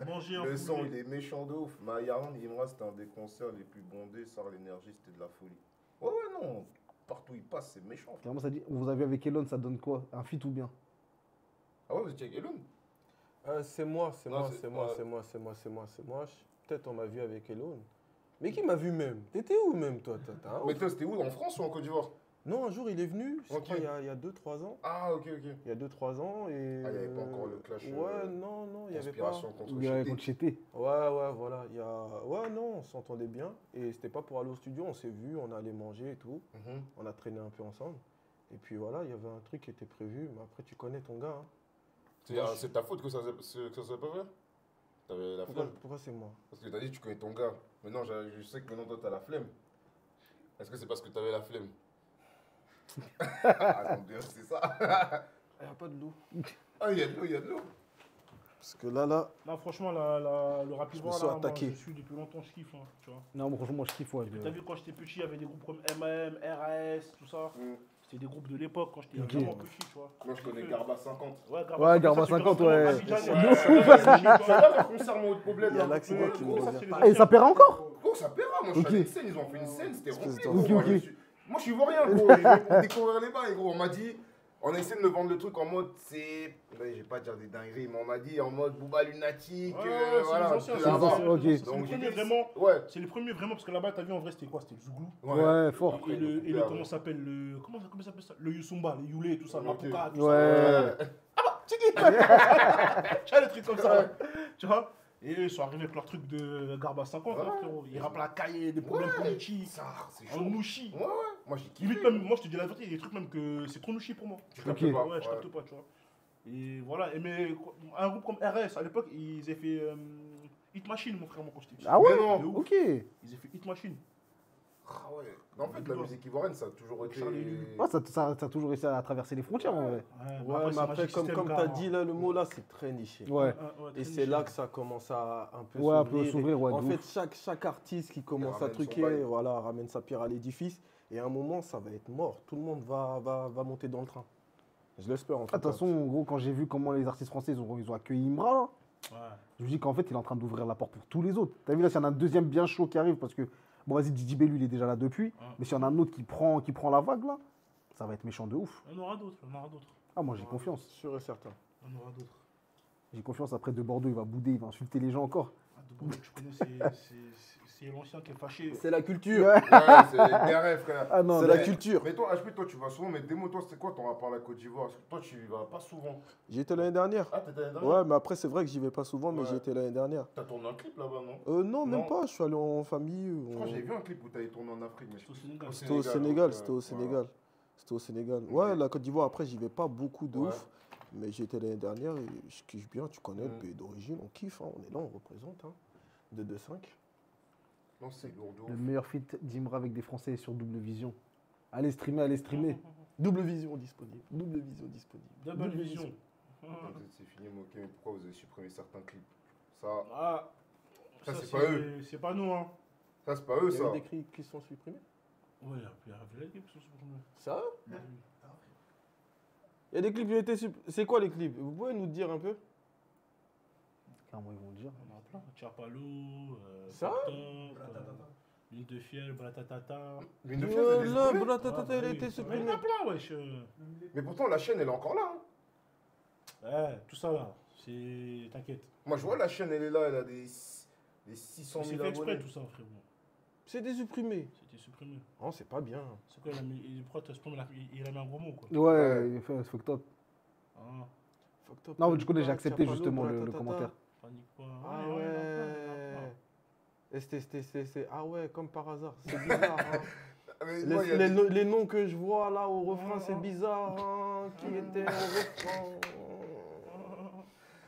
Manger un le son, poulet. il est méchant de ouf. Mais à Yardland, Imra, c'était un des concerts les plus bondés. Ça, l'énergie, c'était de la folie. Ouais, non. Partout où il passe, c'est méchant. frère. Clairement, ça dit, on vous a vu avec Elon, ça donne quoi? Un feat ou bien? Ah ouais, vous étiez avec Elon? C'est moi, c'est Non, moi, c'est- c'est moi, ouais. c'est moi, c'est moi, c'est moi, c'est moi. Peut-être on m'a vu avec Elon. Mais qui m'a vu même? T'étais où même toi? T'as un Mais ouf. toi, c'était où? En France ou en Côte d'Ivoire? Non, un jour il est venu, je Ok. crois il y a 2-3 ans. Ah, ok. Il y a 2-3 ans et. Ah, il y avait pas encore le clash, Ouais, non, il n'y avait pas. Conspiration contre Ou bien Chété. contre Chété? Ouais, voilà. Ouais, non, on s'entendait bien. Et c'était pas pour aller au studio, on s'est vu, on allait manger et tout. Mhm. On a traîné un peu ensemble. Et puis voilà, il y avait un truc qui était prévu. Mais après, tu connais ton gars. Hein. C'est ta faute que ça s'est pas fait? T'avais la flemme? Pourquoi c'est moi? Parce que t'as dit que tu connais ton gars. Maintenant, je sais que maintenant, toi, t'as la flemme. Est-ce que c'est parce que t'avais la flemme? Ah, donc, c'est ça. Il n'y a pas de l'eau. Ah, il y a de l'eau. Parce que là, Non, franchement, le rap Je me ivoire, suis là, moi, attaqué. je suis depuis longtemps, je kiffe. Hein, tu vois. Non, moi, franchement, moi, je kiffe, ouais. T'as vu, quand j'étais petit, il y avait des groupes comme MAM, RAS, tout ça. Mm. C'était des groupes de l'époque, quand j'étais Ok. vraiment petit, tu vois. Moi, je connais Garba 50. Ouais, Ouais, Garba ça, c'est 50, vraiment ouais. Abidjan, Ouais, il y a- ouais, c'est pas le concert, moi, au problème. Il y a l'accident qui me Gros, ça, revient. c'est les Ah, et ça paiera encore? Oh, ça paiera. Moi, je suis Ok. allé à une scène, ils ont fait une scène, c'était Espèce rempli. d'enfant. gros. Ok, ok. Moi, je suis ivoirien, gros. Je vais découvrir les bails, gros. On m'a dit, on a essayé de me vendre le truc en mode, c'est. Ouais, je vais pas dire des dingueries, mais on m'a dit en mode Booba lunatique. Ouais, c'est voilà. les anciens, de c'est les là-bas. anciens, ok. c'est les Donc, j'ai premiers dit, vraiment. Ouais. C'est les premiers vraiment, parce que là-bas, t'as vu, en vrai, c'était quoi? C'était le Zouglou. Ouais, fort. Et le, ouais. comment ça s'appelle le, comment ça s'appelle ça? Le Yusumba, les Yulé, tout ça, Ok. Mapuka, tout Ouais. ça. Tu vois, les trucs comme ça. Tu vois? Et eux, ils sont arrivés avec leur truc de Garba 50, hein, Ouais. frérot. Ils rappent la cahier, des problèmes Ouais. politiques, Ça, c'est en chaud. nouchi. Ouais, ouais. Moi, j'ai kiffé. Limite même, moi je te dis la vérité, il y a des trucs même que c'est trop nouchi pour moi. Je capte Ok. pas. Ouais, je capte pas, tu vois. Et voilà, et mais un groupe comme RS, à l'époque, ils avaient fait Hit Machine, mon frère, moi, quand j'étais petit. Ah ouais? Mais non. De ouf. Ok. Ils avaient fait Hit Machine. Ah ouais. En fait, la musique ivoirienne, ça a toujours été. Charlie Lulu. Ouais, ça a toujours réussi à traverser les frontières, en vrai. Ouais, mais c'est après, Magic comme System, tu as carrément. dit là, le mot là, c'est très niché. Ouais. Et c'est là que ça commence à un peu Ouais, un peu s'ouvrir. s'ouvrir, ouais, En de fait, chaque artiste qui commence à ramène son truquer, bail. voilà, ramène sa pierre à l'édifice. Et à un moment, ça va être mort. Tout le monde va monter dans le train. Je l'espère en tout Ah, de toute cas. façon, gros, quand j'ai vu comment les artistes français ils ont accueilli Imra, là, Ouais. je me dis qu'en fait, il est en train d'ouvrir la porte pour tous les autres. T'as vu là, s'il y en a un deuxième bien chaud qui arrive, parce que, bon, vas-y, Didi B, lui, il est déjà là depuis. Mais s'il y en a un autre qui prend la vague, là, ça va être méchant de ouf. Il y en aura d'autres, il y en aura d'autres. Ah, moi, j'ai confiance. Sûr et certain. Il y en aura d'autres. J'ai confiance. Après, de Bordeaux, il va bouder, il va insulter les gens encore. Ah, de Bordeaux, tu connais, c'est l'ancien qui est fâché. C'est la culture. Ouais. Ouais, c'est BRF, frère. Ah non, C'est mais- la culture. Mais toi, HP, toi, tu vas souvent, mais dis-moi, toi, c'est quoi ton rapport à la Côte d'Ivoire? Parce que toi, tu y vas pas souvent. J'y étais l'année dernière. Ah, t'étais l'année dernière? Ouais, mais après, c'est vrai que j'y vais pas souvent, mais Ouais. j'y étais l'année dernière. T'as tourné un clip là-bas, non? Non, même Non. pas. Je suis allé en famille. Je crois que j'ai vu un clip où t'avais tourné en Afrique. Mais C'est au Sénégal. C'était au Sénégal. donc, C'était au voilà. Sénégal. C'était au Sénégal. Ok. Ouais, la Côte d'Ivoire, après, j'y vais pas beaucoup de Ouais. ouf. Mais j'y étais l'année dernière et je kiffe bien. Tu connais le Mm. pays d'origine. On kiffe. Hein, on est là, on représente. Hein. 2-2-5. Non, c'est lourd de ouf. Le meilleur feat d'Imra avec des Français sur Double Vision. Allez streamer, allez streamer. Double vision disponible. Double vision disponible. Double Vision. Donc, c'est fini, mais ok, mais pourquoi vous avez supprimé certains clips? Ça, Ah, Ça, c'est pas eux. C'est pas nous, hein. ça c'est pas eux, Il y a ça. eu des clips qui sont supprimés. Ouais, il y a des clips qui sont supprimés. Ça Il y a des clips qui ont été supprimés. C'est quoi les clips? Vous pouvez nous dire un peu? Clairement, ils vont le dire. On en a plein. Tchapalo, Ça L'île de Fiel, Bratatata. Une de fièvre, elle est Là, supprimée. Bratatata, elle a Oui. été Mais il y supprimée. en a plein, wesh. Mais pourtant, la chaîne, elle est encore là. Hein. Ouais, tout ça là. C'est. T'inquiète. Moi, je vois la chaîne, elle est là, elle a des 600 C'est 000 fait exprès abonnés. tout ça, frérot. C'était supprimé. C'était supprimé. Oh, c'est pas bien. C'est quoi, pourquoi t'as supprimé il a mis un gros mot, quoi. Ouais, il fait fuck top. Ah. Fucked up, Non, mais tu connais, j'ai Panic Pas, accepté Tiapalo, justement le Bratatata. commentaire. Panique pas. Ah Ouais, ouais. Et ah ouais, comme par hasard. C'est bizarre. Hein. Mais moi, il y a Les noms que je vois là au refrain, c'est bizarre. Hein. Qui était au refrain?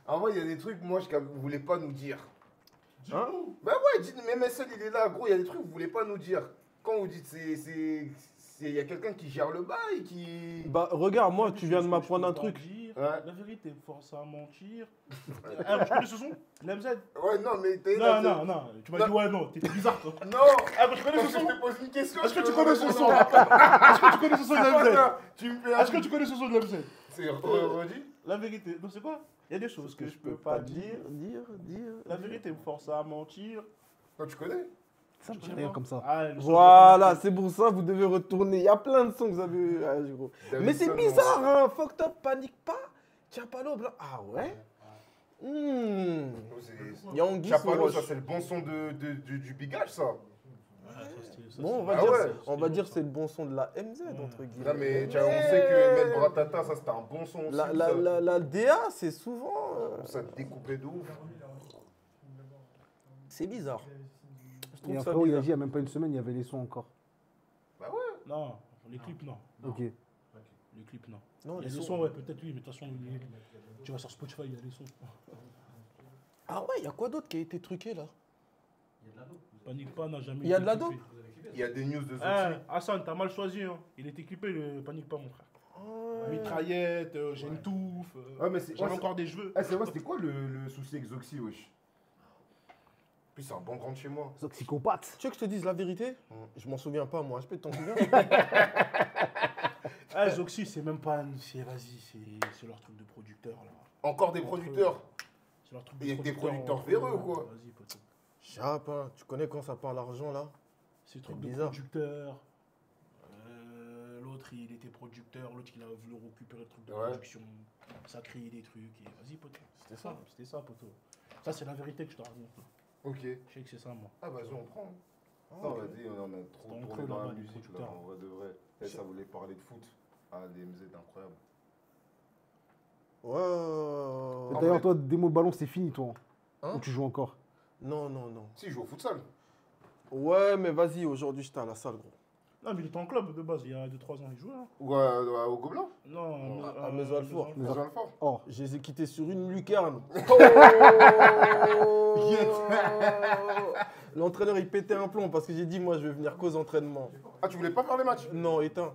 En vrai, il y a des trucs, moi, vous voulez pas nous dire. Hein? Bah ouais, même MSL, il est là, gros, il y a des trucs que vous voulez pas nous dire. Quand vous dites, il y a quelqu'un qui gère le bail, qui... Bah regarde, moi, tu viens de m'apprendre un truc. Ouais. La vérité me force à mentir. Ah, je connais ce son l'MZ. Ouais, non, mais t'es Non, non, non. Tu m'as dit ouais, non, t'es bizarre toi. Non. Ah, je connais Parce ce que son. je te pose une question. Est-ce que je tu te connais ce réponds son non. Est-ce que tu connais ce son de C'est quoi l'MZ ça? Tu me fais un... Est-ce que tu connais ce son de l'MZ C'est redit. La vérité, non, c'est quoi? Il y a des choses que je peux pas dire. La vérité me force à mentir. Non, tu connais? Ça me dit rien comme ça. Ah, le son Voilà, c'est pour ça vous devez retourner. Il y a plein de sons que vous avez. Ah, gros. Mais c'est bizarre, hein. Fucked up, panique pas. Tiapalo, blanc. Ah ouais? Il y a Anguille sous Tiapalo, roche. ça c'est le bon son du bigage, ça. Bon, on va Ah dire, ouais. on va dire c'est le bon son de la MZ, entre guillemets. Non, mais on sait que mettre Bratata, ça c'était un bon son aussi. La DA, c'est souvent. Ça te découpait de ouf. C'est bizarre. Je trouve Et ça après, il a bizarre. dit, il y a même pas une semaine, il y avait les sons encore. Bah ouais. Non, les clips non. Ok. Les clips non. Non, Il y a les des sons. sons, ouais, peut-être oui, mais de toute façon, tu vas sur Spotify, il y a des sons. Ah ouais, il y a quoi d'autre qui a été truqué là? Panique pas, n'a jamais Il y a été de la clippé. dope? Il y a des news de Eh, Zoxy. Hassan, t'as mal choisi, hein. Il était clippé, le Panique pas, mon frère. Mitraillette, j'ai une touffe, Ouais, mais c'est- j'avais ouais, encore des cheveux. Ah, c'est vrai, c'était quoi le souci avec Zoxy, wesh? Puis c'est un bon grand de chez moi. Psychopathe. Tu veux que je te dise la vérité? Je m'en souviens pas, moi. Je peux t'en souvenir? Ah, Zoxy, c'est même pas. Vas-y, c'est leur truc de producteur, là. Encore des producteurs. C'est leur truc Il y a que des producteur producteurs véreux, entre eux. quoi. Vas-y, poteau. Chap, hein. Tu connais quand ça parle argent là? C'est truc de bizarre. producteur. L'autre, il était producteur. L'autre, il a voulu récupérer le truc de Ouais. production. Ça criait des trucs. Et vas-y, poteau. C'était ça. C'était ça, poteau. Ça, c'est la vérité que je te raconte. Ok. Je sais que c'est ça, moi. Ah, vas-y, on prend. Ah, Non, ok. vas-y, on a trop C'est en tourné creux, dans la là-bas, les musique, là, producteurs. en vrai de vrai. Et ça voulait parler de foot. Ah, DMZ, incroyable. Ouais. Et En D'ailleurs, vrai- toi, démo de ballon, c'est fini, toi. Hein? Ou tu joues encore? Non, non, non. Si, il joue au futsal. Ouais, mais vas-y, aujourd'hui j'étais à la salle, gros. Non, mais il était en club de base. Il y a 2-3 ans, il jouait. Hein. Ou au Gobelin. Non, À Maison-Alfort. Dans un fort. Oh. Je les ai quittés sur une lucarne. L'entraîneur il pétait un plomb parce que j'ai dit moi je vais venir qu'aux entraînements. Ah, tu voulais pas faire les matchs? Non, éteint.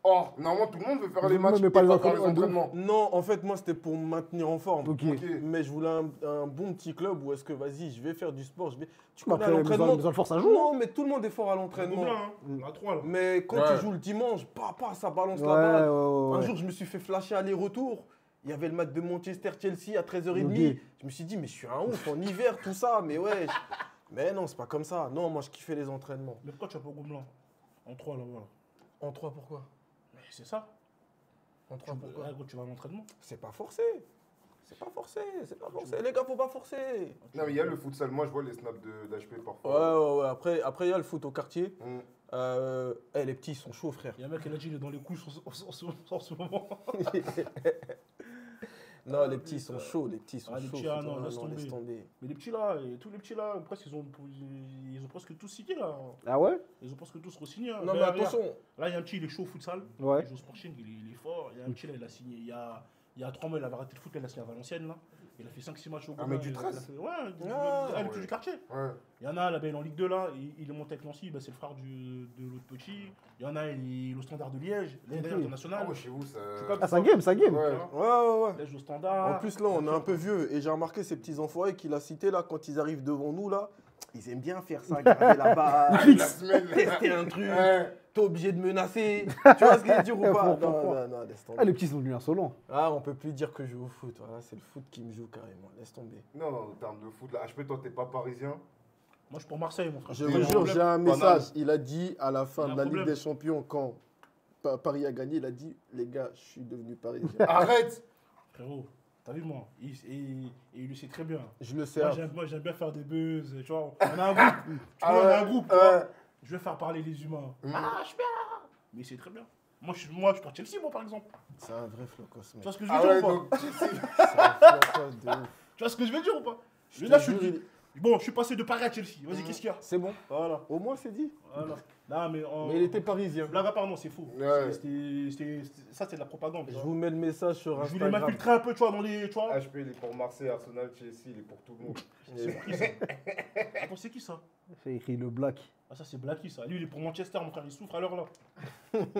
Oh, normalement, tout le monde veut faire les Non, matchs, mais pas et les faire les entraînements. entraînements. Non, en fait moi c'était pour me maintenir en forme. Ok. Ok. Mais je voulais un bon petit club où est-ce que vas-y je vais faire du sport. Tu Mais connais à après, l'entraînement. Maison Alfort, ça joue. Non, mais tout le monde est fort à l'entraînement. Gobelin, hein. On a 3 là. Mais quand Ouais. tu joues le dimanche, ça balance Ouais, la balle. ouais. Un jour, je me suis fait flasher aller-retour. Il y avait le match de Manchester-Chelsea à 13h30. Ok. Je me suis dit, mais je suis un ouf en hiver, tout ça. Mais ouais. Mais non, c'est pas comme ça. Non, moi, je kiffais les entraînements. Mais pourquoi tu vas pas au Gobelin? En 3 là, voilà. En 3, pourquoi? Mais c'est ça. En 3, pourquoi? Là, quand tu vas à l'entraînement. C'est pas forcé. C'est pas forcé. C'est pas forcé. Les gars, faut pas forcer. Non, mais il y a le futsal. Moi, je vois les snaps d'HP Ouais, parfois. ouais, ouais. Après, il y a le foot au quartier. Les petits, ils sont chauds, frère. Il y a un mec qui a dit il est dans les couches en ce moment. Non, les petits, ils sont chauds. Les petits, ils sont Ah, les chauds. petits, ah non, putain, laisse tomber. tomber. Mais les petits là, et tous les petits là, presque ils ont presque tous signé là. Ah ouais? Ils ont presque tous re-signé. Hein. Non, mais Là, attention. regarde, là, il y a un petit, il est chaud au futsal. Ouais. Il joue au Sporting, il est fort. Il y a un petit là, il a signé. Il y a 3 mois, il avait arrêté le foot, là, il a signé à Valenciennes là. Il a fait 5-6 matchs au Un Gobelin, mec du il a 13? fait- Ouais, Ah, le petit du quartier. Ouais. Il y en a là, il est en Ligue 2 là, il est monté avec Nancy, bah, c'est le frère de l'autre petit. Il y en a, il est au Standard de Liège, l'année Ok. internationale. Ah, ouais, chez vous, ça. Ah, ça game, ça game. Ouais. Ouais, ouais, ouais. Là, il joue au Standard. En plus, là, on est un peu vieux. Et j'ai remarqué ces petits enfoirés qu'il a cités, là, quand ils arrivent devant nous, là. Ils aiment bien faire ça, garder la balle, La semaine. tester un truc. Ouais. T'es obligé de menacer. Tu vois ce que je veux dire ou pas? Faut- Non, non, laisse tomber. Ah, les petits sont devenus insolents. Ah, on peut plus dire que je joue au foot. Voilà, c'est le foot qui me joue carrément. Laisse tomber. Non, non, en termes de foot, là, HP, toi, t'es pas parisien. Moi, je suis pour Marseille, mon frère. Je Il y a vous un jure, problème. j'ai un Pas message. Il a dit à la fin Il y a de un la Ligue problème. des Champions, quand Paris a gagné, il a dit les gars, je suis devenu parisien. Arrête. Frérot, t'as vu moi il le sait très bien. Je le sais. Moi, j'aime bien faire des buzz. Tu vois, on a un groupe. Tu vois, Ah on ouais, a un groupe. tu vois. ouais. Je vais faire parler les humains. Mm. Ah, je suis bien. Mais c'est très bien. Moi, je suis Chelsea, moi, par exemple. C'est un vrai flocos, Tu mec. vois ce que je veux Ah dire ouais, ou pas donc Chelsea. C'est un flocos de ouf. Tu vois ce que je veux dire ou pas Je Là, te je suis... jure, Bon, je suis passé de Paris à Chelsea. Vas-y, qu'est-ce qu'il y a C'est bon. Voilà. Au moins, c'est dit. Voilà. Non, mais, Mais il était parisien. blague à part, non, c'est faux. Ouais. Ça, c'est de la propagande. Je vous mets le message sur Je voulais Instagram. m'infiltrer un peu, tu vois, dans les... Tu vois HP, il est pour Marseille, Arsenal, Chelsea, il est pour tout le monde. C'est pour qui, ça Attends, c'est qui, ça C'est écrit le black. Ah, ça, c'est Blacky, ça. Lui, il est pour Manchester, mon frère. Il souffre à l'heure, là.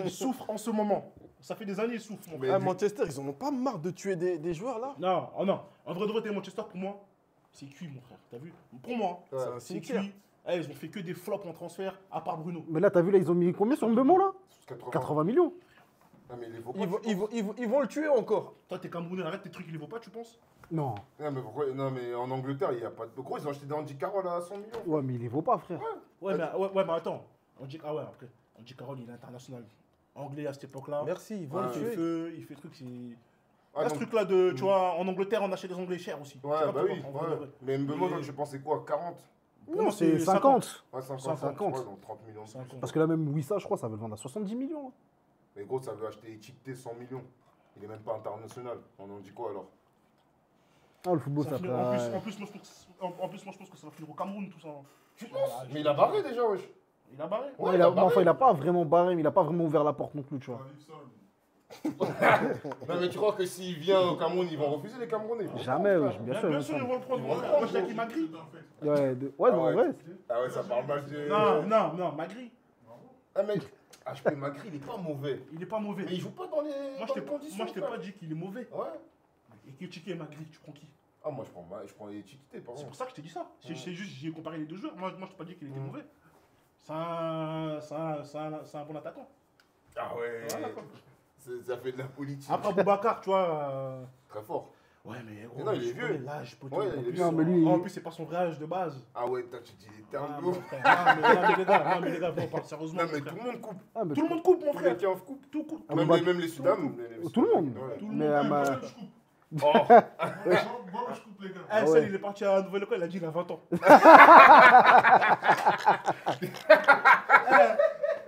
Il souffre en ce moment. Ça fait des années, il souffre, mon frère. Mais Ah, du- Manchester, ils en ont pas marre de tuer des joueurs là. Non, oh non. En vrai de vrai, t'es Manchester, pour moi, c'est cuit, mon frère. T'as vu Pour moi, hein. Ouais. C'est un c'est cimetière. cuit. Eh, ils ont fait que des flops en transfert, à part Bruno. Mais là, t'as vu, là, ils ont mis combien sur Mbemo, là 80 millions. Non, mais il les vaut pas. Ils vont le tuer encore. Toi, t'es Camerounais, arrête tes trucs, il les vaut pas, tu penses Non. Non, mais pourquoi Non, mais en Angleterre, il n'y a pas de. Gros, ils ont acheté des Andy Carroll à 100 millions. Ouais, mais il les vaut pas, frère. Ouais, mais attends. On dit, ah ouais, après. On dit Carole, il est international. Anglais à cette époque-là. Merci, ils vont Ouais. le Il fait tuer. feu, il fait truc, c'est. Ah, Là, ce donc- truc-là de. Tu vois, en Angleterre, on achète des Anglais chers aussi. Ouais, Tu vois, bah pourquoi, oui. en vrai de Ouais. vrai. Mais Mbemo, Et- donc, je pensais quoi 40 Pour Non, moi, c'est 50. Ouais, 50. 50. Ouais, donc 30 millions. de plus. 50. Parce que là, même Wissa, je crois, ça veut le vendre à 70 millions. Mais gros, ça veut acheter étiqueté 100 millions. Il est même pas international. On en dit quoi alors Ah, le football, Ça ça finit- fait. en plus, moi, je pense que ça va finir au Cameroun, tout ça. Tu penses Voilà, Mais il a barré déjà, wesh. Il a barré. Ouais, Ouais, il a mais enfin, barré. il a pas vraiment barré, mais il a pas vraiment ouvert la porte non plus, tu vois. Non, mais tu crois que s'il vient au Cameroun, ils vont refuser les Camerounais Jamais, ouais, bien sûr. Bien sûr, ils vont le prendre. Ils vont le Moi, prendre, je dis qu'il Magri. Ouais, ouais, non, Ah en ouais. vrai. Ah ouais, ça parle mal de. Non, Magri. Ah, mec, HP Macri, il est pas mauvais. Il est pas mauvais. Mais il joue pas dans les, Moi, dans je les t'ai conditions. pas frère. dit qu'il est mauvais. Ouais. Et que Tiki et Magri, tu prends qui Ah, moi, je prends les étiquetés, par C'est contre. pour ça que je t'ai dit ça. Ouais. C'est juste, j'ai comparé les deux joueurs. Moi, je t'ai pas dit qu'il était Mm. mauvais. C'est un bon attaquant. Ah ouais. Voilà, quoi. Ça fait de la politique. Après, Boubacar, tu vois. Très fort. Ouais, mais gros, Mais non, il est je vieux. connais l'âge, poteau. Ouais, En il est plus, vieux. Non, mais lui, en plus, c'est pas son vrai âge de base. Ah ouais, tu dis, t'es Ah, un mon loup. frère. Non, mais les gars, on parle sérieusement. Non, mon mais frère. tout le monde coupe. Ah, mais Tout le monde coupe, mon Tous les frère. keufs coupent. Tout coupe. Ah, Même bah, les Sudam. tout le monde. Ouais. Tout le Mais monde. ma- Moi, je coupe. Oh. Moi, je coupe les gars. Eh, ouais. celle, il est parti à la nouvelle école, il a dit il a 20 ans.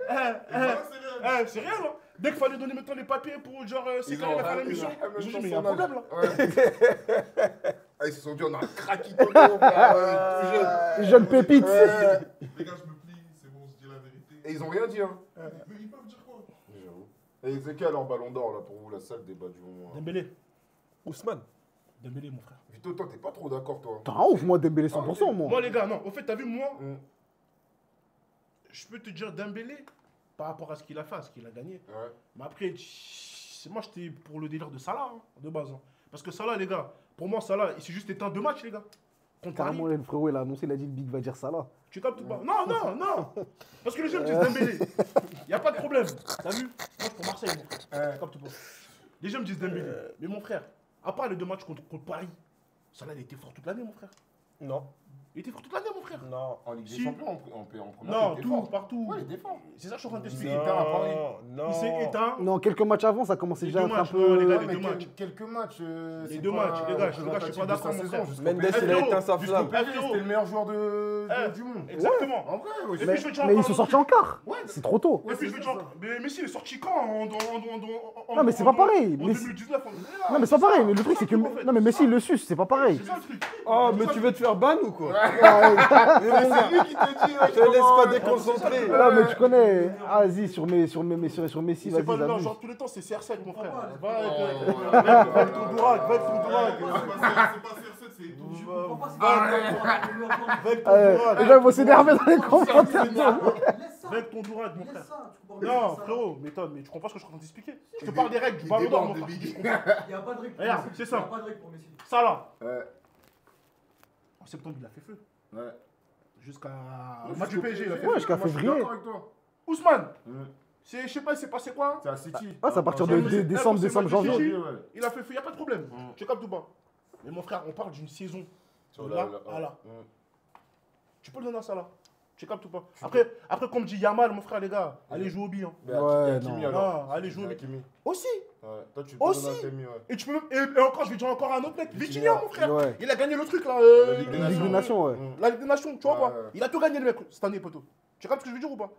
Voilà, c'est réel. Eh, c'est réel, hein. Dès qu'il fallait donner maintenant les papiers pour genre c'est Ils quand il va faire ont l'émission, ramené ils ont dit son mais il y a un âge. problème là. Ouais. Ah, ils se sont dit, on a un cracky Toto, frère, tout jeune. Jeune pépite. Ouais. Les gars, je me plie, c'est bon, je dis la vérité. Et ils ont rien dit, hein. Mais ils peuvent dire quoi? J'avoue. Et c'est qui alors Ballon d'Or, là, pour vous, la salle débat du moment? Hein. Dembélé. Ousmane. Dembélé, mon frère. Vito, toi, t'es pas trop d'accord, toi. T'es un ouf, moi, Dembélé 100%, Moi, moi. les gars, non, au fait, t'as vu, moi, Mm. je peux te dire Dembélé par rapport à ce qu'il a fait, à ce qu'il a gagné. Ouais. Mais après, moi, j'étais pour le délire de Salah, hein, de base. Hein. Parce que Salah, les gars, pour moi, Salah, il s'est juste éteint 2 matchs, les gars. Contre Paris. Carrément, le frérot, il a annoncé, il a dit le Big va dire ça là. Tu captes ou pas? Non, non, non. Parce que les gens me disent Dembélé. Il n'y a pas de problème. T'as vu? Moi, je suis pour Marseille, mon frère. Tu captes ou pas? Les gens me disent Dembélé. Mais mon frère, à part les 2 matchs contre Paris, Salah, il était fort toute l'année, mon frère. Non. Il était fort toute l'année, mon frère. Non. En Ligue des Si. Champions, en première, Non, il tout, défend. partout. Ouais, il défend. C'est ça que je suis en train de Il s'est t'expliquer. éteint à Paris. Non. Il s'est éteint. Non, quelques matchs avant, ça commençait Les déjà à deux être un matchs, non, les peu. gars, Ouais, mais deux matchs. quelques matchs. Les c'est deux pas matchs, les gars, je suis pas représentatif de d'accord, sa mon saison, frère. jusqu'au Mendes, PSG. il a éteint sa Jusqu'au flamme. PSG, c'était le meilleur joueur du monde. Exactement. En vrai, ouais. Et Mais, puis, je vais te dire mais ils encore sont un sortis en quart. Ouais, C'est trop tôt. Et puis je vais te dire, mais Messi il est sorti quand Non, mais c'est pas pareil. En Messi- 2019, on est là. Non, mais c'est pas pareil. Mais le truc, c'est que. Non, mais Messi, il le suce, c'est pas pareil. C'est ça le truc. Oh, mais tu veux te faire ban ou quoi? Mais c'est lui qui te dit, ouais, Je te laisse pas déconcentrer. Ah, mais tu connais. Ah, vas-y, sur Messi, C'est pas vas-y, le meilleur abuse. joueur de tous les temps, c'est CR7, mon frère. Oh. Va avec ton Dourak, va avec ton Dourak. C'est pas CR7, c'est tout. Je comprends pas, c'est Va pas avec ton Les Dourak. gens vont s'énerver dans les commentaires. Laisse ça. Va avec ton Dourak, mon Laisse frère. ça. tu comprends pas Non, ça. frérot, mais tu comprends ce que je suis en train de t'expliquer. Je te parle des règles du ballon d'or, mon frère. Il n'y a pas de règle pour Regarde, Messi. c'est ça. Il n'y a pas de règle pour Messi. Ça là, Ouais. en septembre, il a fait feu. Ouais. Jusqu'à le match du PSG, il a fait Ouais, feu. jusqu'à Moi, je suis février. d'accord avec toi. Ousmane, Mm. je sais pas, il s'est passé quoi? C'est à City. Ah, c'est à partir de c'est- décembre, c'est décembre, le match de janvier. Gigi. Ouais. Il a fait feu, il n'y a pas de problème. Tu captes ou pas? Mais mon frère, on parle d'une saison. Sur De là à là. Mm. Tu peux le donner à ça là. Tu captes ou pas? Après, comme dit Yamal, mon frère, les gars, allez jouer au billes. Hein. Mais Ouais, Hakimi, non. alors. Non, allez jouer au billes. Hakimi. Aussi. Ouais. Toi, tu peux Aussi. donner Hakimi, ouais. Et tu peux même. Et encore, je vais dire encore un autre mec. Vitinha, mon frère. Ouais. Il a gagné le truc là. La Ligue des Ligue des Nations, ouais. Mm. La Ligue des Nations, tu vois Ouais, quoi? ouais. Il a tout gagné le mec cette année, poteau. Tu captes ce que je veux dire ou pas?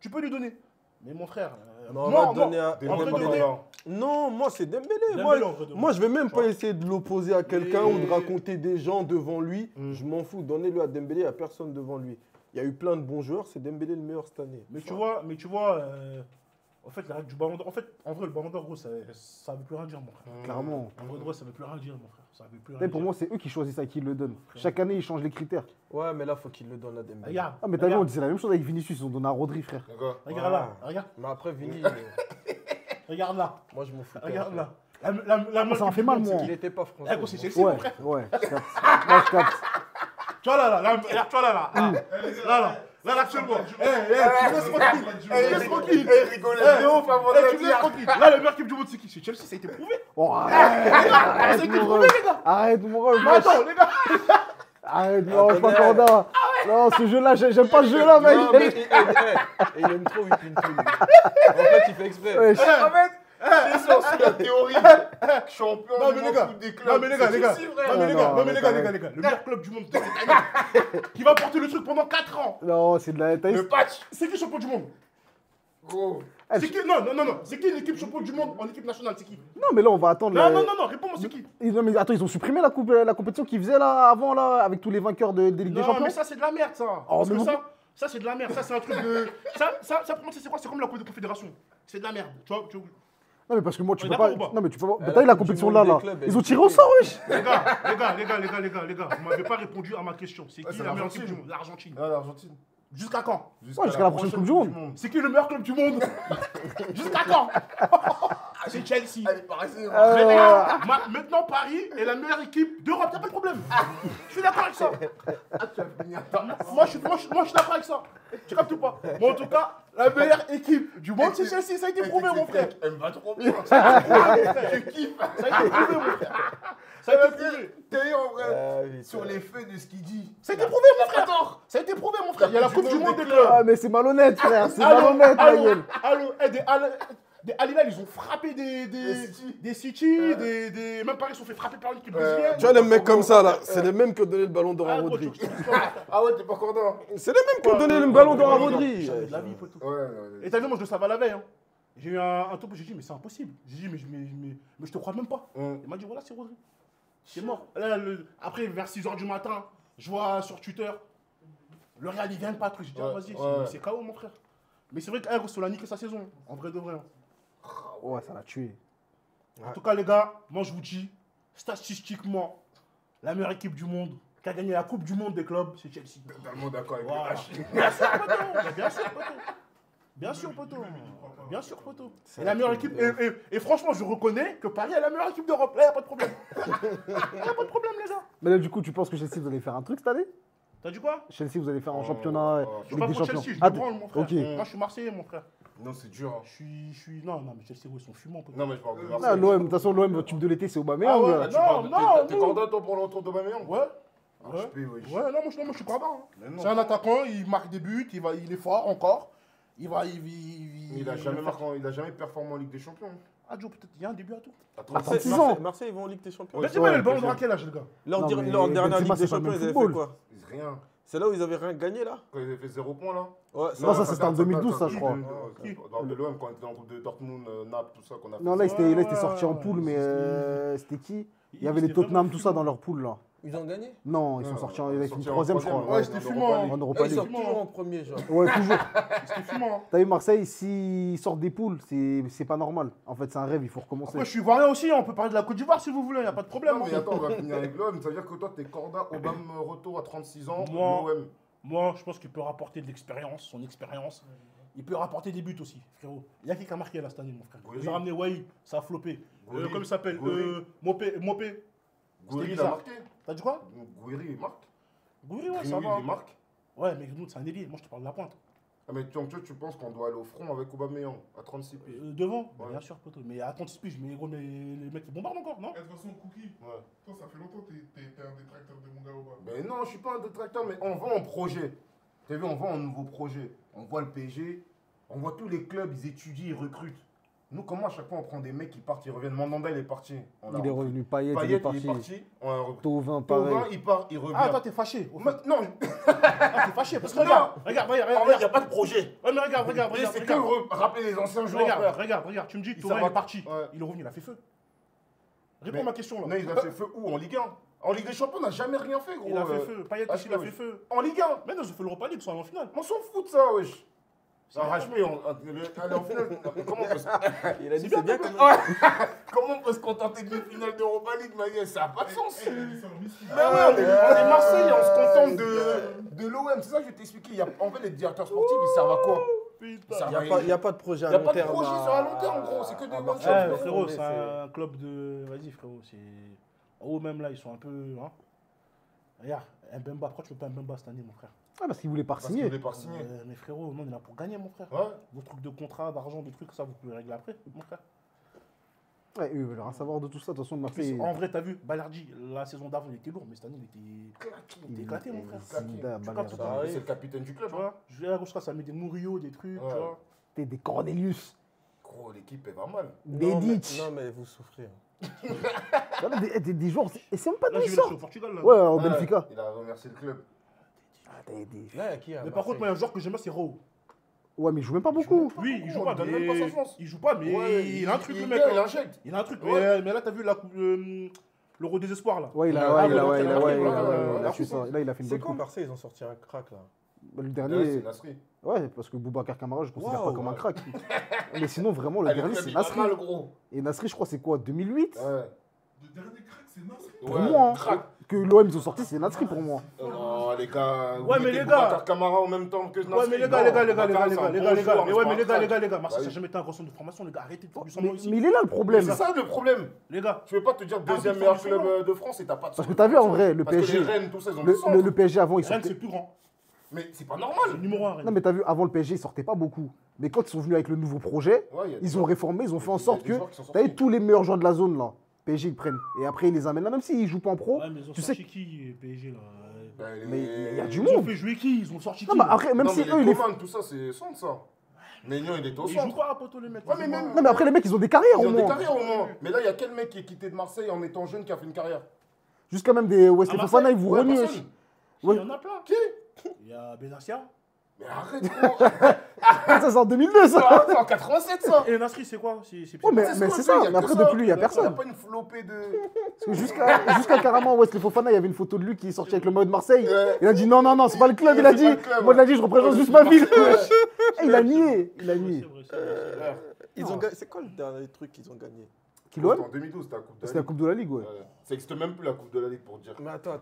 Tu peux lui donner. Mais mon frère, Non, on va donner à en vrai de Dembélé. vrai, Non, moi c'est Dembélé. Dembélé, en vrai de Moi vrai. je vais même Tu pas vois. essayer de l'opposer à quelqu'un Et- ou de raconter des gens devant lui. Mm. Je m'en fous. Donnez-le à Dembélé, il n'y a personne devant lui. Il y a eu plein de bons joueurs, c'est Dembélé le meilleur cette année. Mais tu vois, en fait, la règle du ballon d'or, en fait, en vrai, le ballon d'or, gros, ça veut plus rien dire, mon frère. Clairement. En vrai de vrai, ça veut plus rien dire, mon frère. Ça veut plus rien Mais pour dire. moi, c'est eux qui choisissent à qui ils le donnent. Chaque année, ils changent les critères. Ouais, mais là faut qu'il le donne à Dembélé. Regarde. Ah, mais t'as vu, regarde, c'est la même chose avec Vinicius. Ils ont donné à Rodri, frère. D'accord. regarde là, regarde, Mais après Vini, regarde là, moi je m'en fous. regarde là. La Ça m'a meilleure fait équipe mal, du monde, moi. c'est Il qui n'était pas Eh, français. gros, c'est moi. Chelsea, mon Ouais, frère. ouais, je capte. Là, je capte. Tu vois là, regarde, tu vois là, actuellement. Tu me laisses tranquille. Tu me laisses tranquille. Il rigolait de ouf avant de Tu le me laisses dire. tranquille. Là, le meilleur équipe du monde, c'est qui? C'est Chelsea, ça a été prouvé. Oh, Ça a arrête, été mon prouvé, ref. les gars. Arrête, mon ref. Mais attends, les gars. Arrête, non, je suis pas Attendez. corda. Non, ce jeu-là, j'aime pas ce jeu-là, mec. Non, mais il aime trop Whipping En fait, il fait exprès. Ouais, En fait, c'est ça aussi la théorie. Champion Non, du mais les monde gars, coupe des clubs. non, mais les gars, les gars, C'est non, vrai. mais les Non, gars, non, non, mais les gars, mais les gars, les gars, le meilleur club du monde de cette année, qui va porter le truc pendant 4 ans. Non, c'est de la taille. Le patch. C'est qui champion du monde? Gros. C'est qui? Non. C'est qui l'équipe champion du monde en équipe nationale? C'est qui? Non, mais là, on va attendre. Non, réponds-moi, c'est qui? Non, mais attends, ils ont supprimé la compétition qu'ils faisaient là, avant, là, avec tous les vainqueurs de Ligue des Non, Champions. mais ça, c'est de la merde, ça. Oh, Parce mais que vous- ça, c'est de la merde. Ça, c'est un truc de. Ça, pour moi, c'est quoi? C'est comme la Coupe de Confédération. C'est de la merde. Tu vois, Non, mais parce que moi, tu On est peux pas. d'accord ou pas Non, mais tu peux pas. La T'as eu la Coupe du compétition Monde là, des là. clubs, Ils elle ont est tiré au sort, wesh. les gars, vous m'avez pas répondu à ma question. C'est Ouais, qui c'est la meilleure l'Argentine. équipe du monde? L'Argentine. Ah, l'Argentine. Jusqu'à quand? Jusqu'à la prochaine Coupe du Monde. C'est qui le meilleur club du monde? Jusqu'à quand? C'est Chelsea. Elle est paresseux. Mais les gars, maintenant Paris est la meilleure équipe d'Europe, y'a pas de problème. Je suis d'accord avec ça. Ah, tu vas finir. Moi, je suis d'accord avec ça. Tu captes ou pas? Bon, en tout cas, la meilleure équipe du monde, c'est Chelsea. Ça a été prouvé, mon frère. Elle me va trop bien. Je kiffe. Ça a été prouvé, mon frère. Ça a été prouvé. T'es en vrai. Ah, oui, Sur les faits de ce qu'il dit. Ça a été prouvé, mon frère. Ça a été prouvé, mon frère. Il y a la Coupe du monde des clubs. Ah, mais c'est malhonnête, frère. C'est Allô, malhonnête, la gueule. allô, des Al Hilal, ils ont frappé des City, des même Paris, ils se sont fait frapper par une équipe brésilienne. Tu vois les mecs comme ça là, c'est les mêmes qui ont donné le ballon d'or à Ah, gros, Rodri. Ah ouais, t'es pas content. C'est les mêmes qui ont donné le ballon d'or à Rodri. Jamais de la vie, poteau. Ouais. Et t'as vu, moi je le savais à la veille. Hein. J'ai eu un topo, j'ai dit, mais c'est impossible. J'ai dit, mais je te crois même pas. Il m'a dit, voilà, c'est Rodri. C'est mort. Là, après, vers 6h du matin, je vois sur Twitter, le Real, ils viennent pas, truc. J'ai dit, ah, vas-y, c'est KO, mon frère. Mais c'est vrai qu'Air, Sola a niqué sa saison, en vrai de vrai. Hein. Ouais, ça l'a tué. En tout cas, les gars, moi je vous dis, statistiquement, la meilleure équipe du monde qui a gagné la Coupe du Monde des clubs, c'est Chelsea. Totalement d'accord avec Voilà. le Bien sûr, poteau. Bien sûr, poteau. Bien sûr, poteau. Bien sûr, poteau. Et la meilleure équipe. Et franchement, je reconnais que Paris est la meilleure équipe d'Europe. Là, il n'y a pas de problème. Il n'y a pas de problème, les gars. Mais là, du coup, tu penses que Chelsea, vous allez faire un truc cette année? T'as dit quoi? Chelsea, vous allez faire un championnat Je suis Ligue pas des pour Champions. Chelsea, je Ah, me branle, mon frère. ok. Moi, je suis Marseillais, mon frère. Non, c'est dur. Hein. Je suis. Non, mais Chelsea, ils sont fumants, poteau. Non, mais je parle de Ah, Marseille. l'OM, de toute façon, l'OM, votre tube de l'été, c'est Aubameyang. Ah ouais, là. bah, Tu parles de- non, T'es nous. content, toi, pour le retour de Aubameyang? Ouais. Ah, je peux, oui. Ouais, non, moi je suis pas hein. Mais non. C'est un attaquant, il marque des buts, il est fort encore. Il a jamais performé en Ligue des Champions. Ah, Joe, peut-être il y a un début à tout. Attends, Marseille, 36 ans. Marseille, ils vont en Ligue des Champions. Mais Ouais, dis-moi, ouais, le ballon d'or ouais. à quel âge, les gars? Leur Non, mais dernière Benzema, Ligue des c'est pas le Champions, même ils avaient football. fait quoi? rien. C'est là où ils avaient rien gagné là? Quand il avait fait 0 points là. Ouais, Non, ça, c'était en 2012, ça, je crois. Dans de l'OM, quand on était en groupe de Dortmund, Naples, tout ça qu'on a fait. Non, là, Ouais, il était sorti en ouais, poule, mais c'était qui? Il y avait les C'était Tottenham, vraiment tout ça, fumant. dans leur poule, là. Ils ont gagné? Non, ils sont Ouais, sortis, ouais, ils avaient ils sont fini sortis en troisième, je crois. troisième, Ouais, c'était en fumant. Europa En Ouais, Europa ils League. sortent toujours en premier, genre. Ouais, toujours. C'était fumant. Hein. T'as vu, Marseille, s'ils sortent des poules, c'est pas normal. En fait, c'est un rêve, il faut recommencer. Après, je suis ivoirien aussi, on peut parler de la Côte d'Ivoire si vous voulez, il n'y a pas de problème. Non, mais hein. attends, on va finir avec l'OM. Ça veut dire que toi, t'es Corda, Obama, retour à 36 ans, Moi. l'OM. Moi, je pense qu'il peut rapporter de l'expérience, son expérience. Il peut rapporter des buts aussi, frérot. Il y a qui a marqué là cette année, mon frère. Gouiri. Ils ont ramené Wai, ça a floppé. Gouiri. Comment il s'appelle Gouiri. Mopé. Gouiri, il a bizarre. marqué. T'as dit quoi? Gouiri, il marque. Gouiri, ouais, ça Greenwood, va. il marque. Ouais, mais nous, c'est un ailier. Moi, je te parle de la pointe. Ah, mais donc, tu penses qu'on doit aller au front avec Aubameyang à 36 pieds? Devant, bah, Ouais. bien sûr, poteau. Mais à 36 piges, mais gros, les mecs, ils bombardent encore, non? De toute façon, Cookie, Ouais. toi, ça fait longtemps que t'es un détracteur de Mungaoba. Mais non, je suis pas un détracteur, mais on vend en projet. T'as vu, on vend un nouveau projet. On voit le PSG, on voit tous les clubs, ils étudient, ils recrutent. Nous, comment à chaque fois on prend des mecs qui partent, ils reviennent. Mandanda, il est parti. On l'a Il est repris. revenu. Payet, il est Payet, il est parti. parti. On l'a repris. Thauvin, Thauvin, pareil. il part, il revient. Ah, toi, t'es fâché. au fait. Non, Ah, t'es fâché. Parce que Non. regarde, en fait, il regarde. n'y a pas de projet. Ouais, mais regarde. C'est que rappeler les anciens joueurs. frère. Regarde. Tu me dis, Il Thauvin s'en est parti. Ouais. Il est revenu, il a fait feu. Réponds Mais- à ma question là. Non, il a fait feu où? En Ligue 1. En Ligue des Champions, on n'a jamais rien fait, gros. Il a fait feu. Payet aussi, il a oui. fait feu. En Ligue 1. Mais non, ils ont fait l'Europa League, ils sont allés en finale. On s'en fout de ça, wesh. Allez, en finale, comment on peut se... Il a dit c'est bien quand même. Ouais. Comment on peut se contenter d'une finale d'Europa League, ma gueule? Ça n'a pas de sens. Il a dit ça en mystique. Mais ouais, on est Marseille, on se contente de l'OM. C'est ça que je vais t'expliquer. En fait, les directeurs sportifs, ils servent à quoi? Putain. Il n'y a pas de projet Il à n'y a long pas de terme. projet sur un long terme, gros. C'est que des à one Marseille. shots. Ouais, frérot. frérot, c'est c'est- un club de. Vas-y, frérot, c'est. En haut, même là, ils sont un peu. Hein. Regarde, Mbemba, pourquoi tu veux pas Mbemba cette année, mon frère? Ah, parce qu'il voulait pas Parce qu'il signer. voulait pas signer. Mais frérot, non, on est là pour gagner, mon frère. Ouais. Vos trucs de contrat, d'argent, de trucs, ça, vous pouvez régler après, mon frère. Ouais, eux, ils veulent rien savoir de tout ça. De toute façon, En plus, Marseille. en vrai, t'as vu, Balardi, la saison d'avant, il était lourd, mais cette année, il était éclaté, mon frère. Zinda, Tu Balerdi. captes ça? C'est le capitaine du club. Tu vois, je vais à gauche, ça met des Murillo, des trucs, Ouais. tu vois. T'es des Cornelius. Gros, l'équipe est pas mal. Des Ditch. Non, mais vous souffrez. hein. Voilà, des joueurs. Et c'est même pas Là, d'où j'ai ils vu là, je sortent. suis au Portugal, là. Ouais, au Ouais, Benfica. Il a remercié le club. Ah, des- Là, il y a qui à Mais par contre, moi, il y a un joueur que j'aime bien, c'est Raoult. Ouais, mais il joue même pas beaucoup. Oui, il joue on pas, lui donne même pas sa chance. Il joue pas, mais Ouais, il a un truc, le il mec. vient, il hein. injecte. Il a un truc, Ouais. mais là, t'as vu l'Euro des Espoirs, là. Ouais, il Ouais, a, ouais, ah, il a, ouais, ouais, il a, ouais, ouais, il ouais, a, ouais, ouais, ouais, il a ouais, fait ça. Là, il a fait une C'est bonne quand coupe. Marseille, ils ont sorti un crack là. Le Ouais, dernier. c'est Nasri. Ouais, parce que Boubacar Kamara, je considère Waouh, pas comme un ouais. crack. Mais sinon, vraiment, le Ah, dernier, club, c'est il va Nasri. mal, gros. Et Nasri, je crois, c'est quoi 2008 Ouais. Le dernier crack, c'est Nasri. Pour Ouais, moi, hein. crack. Que l'OM ils ont sorti, c'est Nasri pour moi. Non, les gars. Ouais, mais les gars. Boubacar Camara en même temps que Nasri. Ouais, mais les gars, Non, les gars, Boubacar, c'est un bon mais joueur, les c'est pas un crack. gars, Marseille, Bah ça oui. n'a jamais été un grand centre de formation, les gars, arrêtez de faire du Mais, semblant ici. mais il est là le problème. C'est ça le problème. Les gars, Tu veux pas te dire deuxième Ah, meilleur c'est club bon. de France et t'as pas de Parce que centre t'as de vu en formation. vrai, le Parce que PSG. les Rennes, tout ça, ils ont des centres. Le PSG avant, ils Rennes, c'est sortaient. plus grand. Mais c'est pas C'est normal. le numéro 1, Non, Rennes. mais t'as vu, avant le PSG, ils sortaient pas beaucoup. Mais quand ils sont venus avec le nouveau projet, Ouais, il y a des ils ont joueurs- réformé, ils ont fait en il y a sorte des que. joueurs qui sont T'as vu sortis. tous les meilleurs joueurs de la zone là. PSG, ils prennent. Et après, ils les amènent là, même s'ils jouent pas en pro. Ouais, mais ils ont Tu sais. sorti qui, PSG, là Bah, Mais il y a du Ils ont monde. fait jouer qui? Ils ont sorti Non, qui? mais après, même Non, si mais eux, les ils les. commandes, tout ça, c'est centre, ça. Maignan, il est au Ils jouent centre. pas à poteau, les mecs. Ouais, ils mais jouent même- pas. Non, mais après, les mecs, ils ont des carrières Ils au ont des moins. carrières au moins. Mais là, il y a quel mec qui est quitté de Marseille en étant jeune qui a fait une carrière? Jusqu'à même des Wesley À Fofana, Marseille ils vous Ouais, renient. personne. Il y en a plein. Qui? Il y a Benassia. Mais arrête, gros. Ça, c'est en 2002, ça. Ah, c'est en 87, ça. Et Nasri, c'est quoi? C'est Ouais, mais ce qu'on c'est fait, ça. il y a Mais que après, ça. depuis lui, il y a Il n'y a personne. pas une flopée de. Parce que jusqu'à carrément Wesley Fofana, il y avait une photo de lui qui est sorti avec le maillot de Marseille. Ouais. Il a dit non, non, non, c'est pas le club. Ouais, Il a c'est dit. pas le club, Moi, il a ouais. dit, je représente Ouais, juste c'est ma ville. Marseille. Et il a nié. Il a nié. C'est vrai. Ils ont gagné. C'est quoi le dernier truc qu'ils ont gagné? Qui C'était l'OM en 2012, c'était la Coupe de la C'était la Ligue. Coupe de la Ligue, ouais. Ouais. Ça n'existe même plus la Coupe de la Ligue pour dire. Mais attends.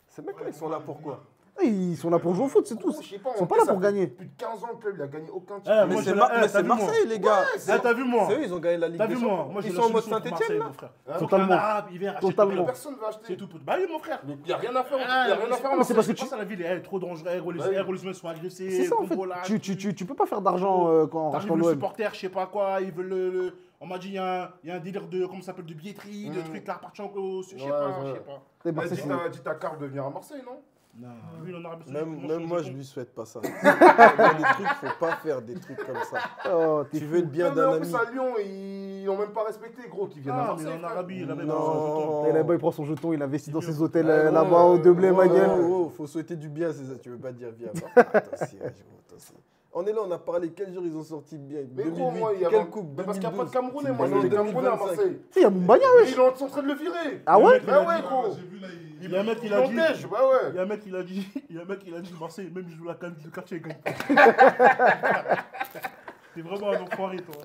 Ces mecs-là, ils sont là pourquoi? Et ils sont là pour jouer au foot, c'est tout. Je sais pas, Ils sont en pas plus, là ça pour fait gagner. Plus de 15 ans le club, il a gagné aucun titre. Eh, Mais moi, c'est j'ai Mar- la- mais t'as c'est vu, moi Marseille, les gars. Ah, t'as vu, moi? C'est eux, ils ont gagné la Ligue T'as des vu, moi? Champions. Moi, j'ai Ils la sont en mode solution pour Saint-Etienne, Marseille, là? mon frère. Hein Faut Totalement. qu'un arabe, il vienne racheter Totalement. le club. Personne ne va acheter. C'est tout. Bah oui, mon frère. Il n'y a rien à faire. Il Ah, n'y a rien à faire. mais c'est parce que tu penses à la ville, elle est trop dangereuse. Ouais. Les mecs sont agressés. C'est ça, en fait. Combolage. Tu peux pas faire d'argent quand en T'arrives rachetant le l'OM. supporter, je sais pas quoi, ils veulent on m'a dit, il y a un délire de, comment ça s'appelle, de billetterie, de trucs là, appartient au, je sais Ouais, pas, ouais. je sais pas. Eh, Mais Marseille, dis ta carte de venir à Marseille, non? Non, lui, il en a besoin. Même moi, je lui souhaite pas ça. Il y a des trucs, faut pas faire des trucs comme ça. Oh, t'es Tu fou. veux le bien Non, mais d'un en ami. plus, à Lyon, ils n'ont même pas respecté, gros, qu'ils viennent à Ah, mais Marseille. en frère. Arabie, là-bas, Non. Et là-bas, il prend son jeton, il investit dans ses hôtels Ah, là-bas au Deblé, ma gueule. Faut souhaiter du bien, c'est ça. Tu veux pas dire bien. Attends, si, on est là, on a parlé. Quel jour ils ont sorti bien? Mais 2008. gros, moi, il y a Quelle coupe? Mais parce qu'il n'y a pas de 2012. Camerounais, moi, Ils j'ai des ont Camerounais à 2025. Marseille. Tu sais, il y a Moumbagna, Mais wesh. ils sont en train de le virer. Ah ouais Bah ouais, gros. J'ai vu là, Il y a un mec qui l'a dit. Montège, bah ouais. Il y a un mec qui l'a dit, Marseille, même il joue la canne du quartier, il gagne pas. T'es vraiment un enfoiré, toi.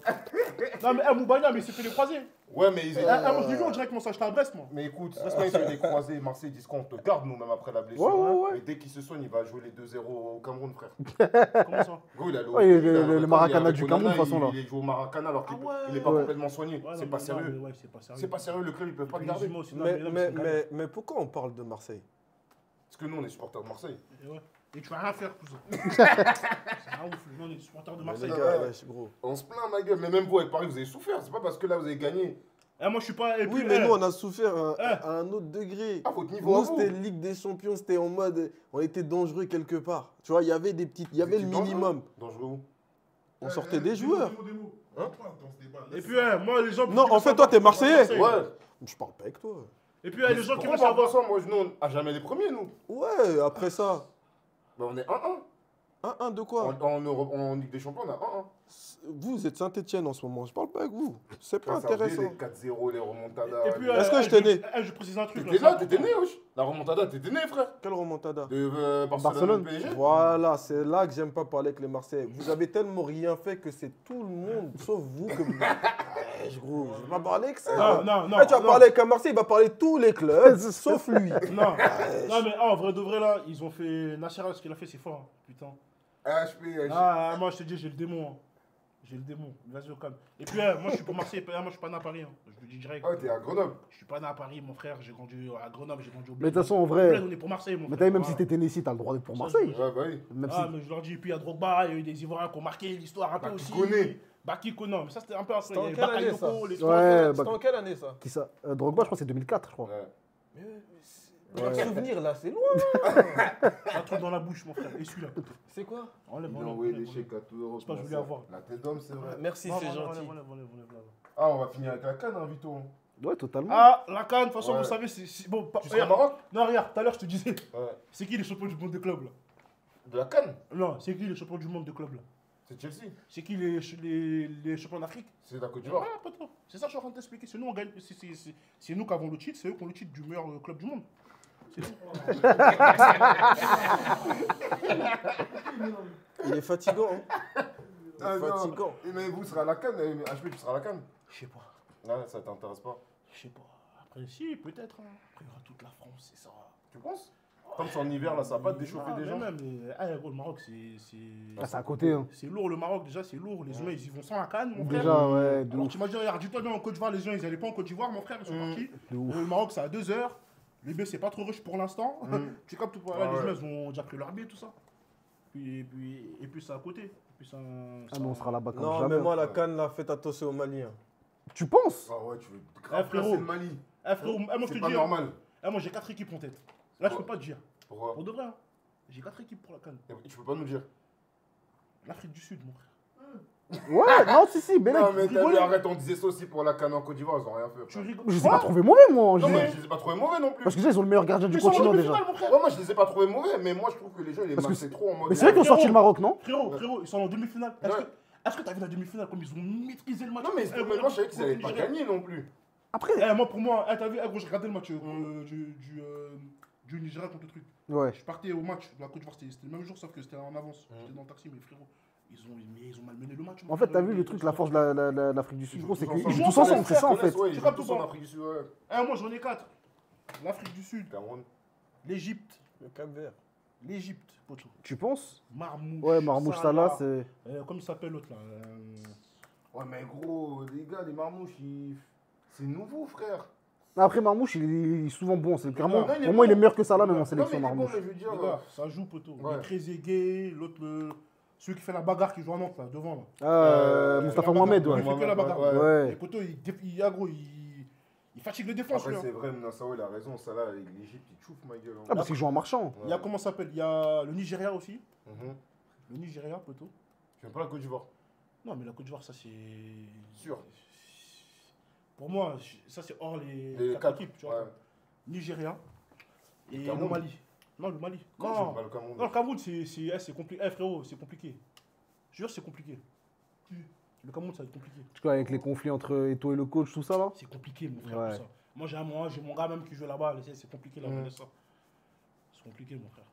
Non, mais Moubagna, mais il s'est fait les croiser. Ouais, mais ils. Moi, je l'ai vu en direct, moi, ça, j'étais à Brest, moi. Mais écoute, quand il se fait des croisés, Marseille disent qu'on te garde, nous, même après la blessure. Ouais. Et dès qu'il se soigne, il va jouer les 2-0 au Cameroun, frère. Comment ça? Gros, il a Ouais, le Maracana du Cameroun, de toute façon, là. Il joue au Maracana alors qu'il Ah ouais. n'est pas Ouais. complètement soigné. Ouais, C'est non, pas mais sérieux. non, mais ouais, c'est pas sérieux. C'est pas sérieux, le club, ils peuvent pas le garder. Physiquement aussi, non, non, c'est quand même- Mais pourquoi on parle de Marseille? Parce que nous, on est supporters de Marseille. Et ouais. Et tu vas rien faire, tout ça. C'est un ouf. Nous, on est des supporters de Mais Marseille. les gars, wesh, gros. On se plaint, ma gueule. Mais même vous, avec Paris, vous avez souffert. C'est pas parce que là, vous avez gagné. Eh, moi, je suis pas. et Oui, puis, mais eh, nous, on a souffert Eh. à un autre degré. À votre niveau, à Nous, vous. c'était Ligue des Champions, c'était en mode, on était dangereux quelque part. Tu vois, il y avait des petites, il y avait le Vous étiez minimum. Dangereux où? On sortait des joueurs. Des mots. Pas dans ce débat. Et puis, moi, les gens. Non, en fait, toi, t'es Marseillais. Ouais. Je parle pas avec toi. Et puis, les gens qui Pourquoi veulent on parle savoir. pas ça? Moi, nous, à jamais les premiers, nous. Ouais, après ça. Bah, on est 1-1. 1-1 de quoi? En Ligue des Champions, on a 1-1. Vous êtes Saint-Etienne en ce moment, je parle pas avec vous. C'est pas Ça revient, intéressant. les 4-0, les remontadas. Et puis, Est-ce que je t'ai né? Je précise un truc. T'étais là, là, t'étais né, wesh. La remontada, t'étais né, frère. Quelle remontada? De Barcelone. Barcelone PSG. Voilà, c'est là que j'aime pas parler avec les Marseillais. Vous avez tellement rien fait que c'est tout le monde, sauf vous, que vous. Gros, je vais pas parler que ça. Non. Tu vas parler avec un Marseille, il va parler de tous les clubs, sauf lui. Non, mais en vrai de vrai, là, ils ont fait. Nasser, ce qu'il a fait, c'est fort. Hein. Putain. HP, Moi, je te dis, j'ai le démon. Hein. J'ai le démon. Vas-y, au calme. Et puis, moi, je suis pour Marseille. Moi, je suis pas né à Paris. Hein. Je le dis direct. Oh, t'es à Grenoble. Je suis pas né à Paris, mon frère. J'ai grandi à Grenoble, j'ai grandi au Mais de Bled. toute façon, en Au vrai. Bled, on est pour Marseille, mon Mais frère. t'as vu, même si Voilà. t'étais né ici, t'as le droit d'être pour Ça, Marseille. Ouais, bah oui. Même si. Mais je leur dis, et puis il y a Drogba, il y a eu des Ivoiriens qui ont marqué l'histoire un peu Bah, qui aussi. connaît. Qui connaît. Mais ça, c'était un peu après. C'était en Il y quelle avait année, Bakayoko, ça? l'histoire. Ouais, C'était en quelle année ça? Qui ça Drogba, je crois que c'est 2004, je crois. Ouais. Le souvenir là, c'est loin. Un truc dans la bouche, mon frère. Et celui-là. C'est quoi? Enlève, Il a enlève, envoyé enlève, des chèques à tout Europe. C'est pas, je voulais avoir. La tête d'homme, c'est vrai. Merci, enlève. c'est Non, gentil. enlève. Ah, on va finir avec la canne, hein, Vito. Ouais, totalement. Ah, la canne, de toute façon, Ouais. vous savez, c'est. Bon, Tu seras au Maroc? Non, regarde, tout à l'heure, je te disais. Ouais. C'est qui les champions du monde de club là? De la canne? Non, c'est qui les champions du monde de club là? C'est Chelsea. C'est qui les champions d'Afrique? C'est la Côte d'Ivoire. Ah, pas trop. C'est ça que je suis en train de t'expliquer. C'est nous, on gagne. C'est nous qui avons le titre, c'est eux qui ont le titre du meilleur club du monde. C'est tout. Il est fatigant. Hein. Ah, non. Fatigant. Mais vous serez à la canne, HP, tu seras à la canne. Je sais pas. Non, ça t'intéresse pas. Je sais pas. Après, si, peut-être. Hein. Après, il y aura toute la France, c'est ça. Tu penses? Comme c'est en hiver, là, ça va pas te déchauffer Ah, des gens. même, gros, le Maroc, c'est. Ah, c'est à côté, hein. C'est lourd, le Maroc, déjà, c'est lourd. Les humains, ils y vont sans la canne, mon frère. Déjà, ouais, de Alors, ouf. tu m'as dit, regarde, dis-toi bien en Côte d'Ivoire, les gens, ils allaient pas en Côte d'Ivoire, mon frère, ils sont partis. De ouf. Le Maroc, c'est à 2 heures. Les billets, c'est pas trop riche pour l'instant. Tu captes, voilà, Ah les ouais. humains, ils ont déjà pris leur billet, tout ça. Et puis c'est à côté. Et puis ça, Ah, mais on sera là-bas comme Non, jamais. mais moi, la canne, là, faites attention aux Maliens. Tu penses? Ah ouais, tu veux Eh, grave frérot. casser le Mali. Frérot, moi, je C'est te pas dis, normal. moi, j'ai 4 équipes en tête. Là, je peux pas te dire. Pourquoi? Pour de vrai, hein. J'ai 4 équipes pour la canne. Et tu peux pas nous dire. L'Afrique du Sud, mon frère. Ouais, non, si, mais Non, là, mais t'as rigolez. vu, arrête, on disait ça aussi pour la canne en Côte d'Ivoire, ils ont rien fait. Tu frère. rigoles. je les ai pas trouvés mauvais, moi. Non, mais je les ai pas trouvés mauvais non plus. Parce que déjà, ils ont le meilleur gardien du Ils sont en continent déjà. demi-finale, mon frère. Ouais, moi je les ai pas trouvés mauvais, mais moi je trouve que les gens ils les Parce que massaient trop en mode. Mais c'est vrai qu'ils ont sorti le Maroc, non? Frérot, ils sont en demi-finale. Ouais. Est-ce que t'as vu la demi-finale comme ils ont maîtrisé le match? Non, mais moi je savais qu'ils allaient pas gagner non plus. Après. Moi, pour moi, t'as vu, gros, j'ai regardé le match du Nigeria contre le truc. Ouais. Je partais au match de la Côte d'Ivoire, c'était le même jour, sauf que c'était en avance. J'étais dans le taxi, mais frérot, ils ont malmené le match. En fait, t'as vu le truc, la force de l'Afrique du Sud, gros, c'est qu'ils Ils jouent jouent tous ensemble, ensemble, c'est ça en fait. Ouais, Tu ils jouent captes tous ou en pas? Afrique du Sud, ouais. Moi, j'en ai 4. L'Afrique du Sud, Cameroun. l'Égypte, Le Cap Vert. l'Égypte, poteau. Tu penses? Marmouche. Ouais, Marmouche Salah, c'est. Comment il s'appelle l'autre là Ouais, mais gros, les gars, les marmouches, c'est nouveau, frère. Après, Marmouche, il est souvent bon. C'est clairement. Non, il est Pour moi, il est bon. meilleur que Salah, même en Non, mais sélection, il est bon, Marmouche. mais je veux dire. Les gars, ça joue, poteau. Ouais. Le Trezeguet, l'autre, celui qui fait la bagarre qui joue à Nantes là, devant là. Mustafa La Mohamed, bagarre. ouais. Il fait que la bagarre. Ouais. Ouais. Et poteau, il fatigue les défenses. Après, lui, hein. c'est vrai, Nassau, il a raison. Ça là, l'Égypte, il chauffe ma gueule. Ah, parce qu'il joue en marchand. Il y a comment ça s'appelle? Il y a le Nigeria aussi. Mhm. Le Nigeria, poteau. Tu viens pas la Côte d'Ivoire? Non, mais la Côte d'Ivoire, ça c'est. Sûr. Pour moi, ça c'est hors les Les 4 quatre, équipes, tu vois. ouais. Nigeria et le Cameroun. Mali. Non, le Mali. Quand Non, le Cameroun. non, le Cameroun, c'est compliqué. Frérot, c'est compliqué. Je jure, c'est compliqué. Le Cameroun, ça va être compliqué. Tu vois, avec les conflits entre Eto'o et le coach, tout ça là. C'est compliqué, mon frère. Ouais. Tout ça. Moi, j'ai mon gars même qui joue là-bas. C'est compliqué là, ça. C'est compliqué, mon frère.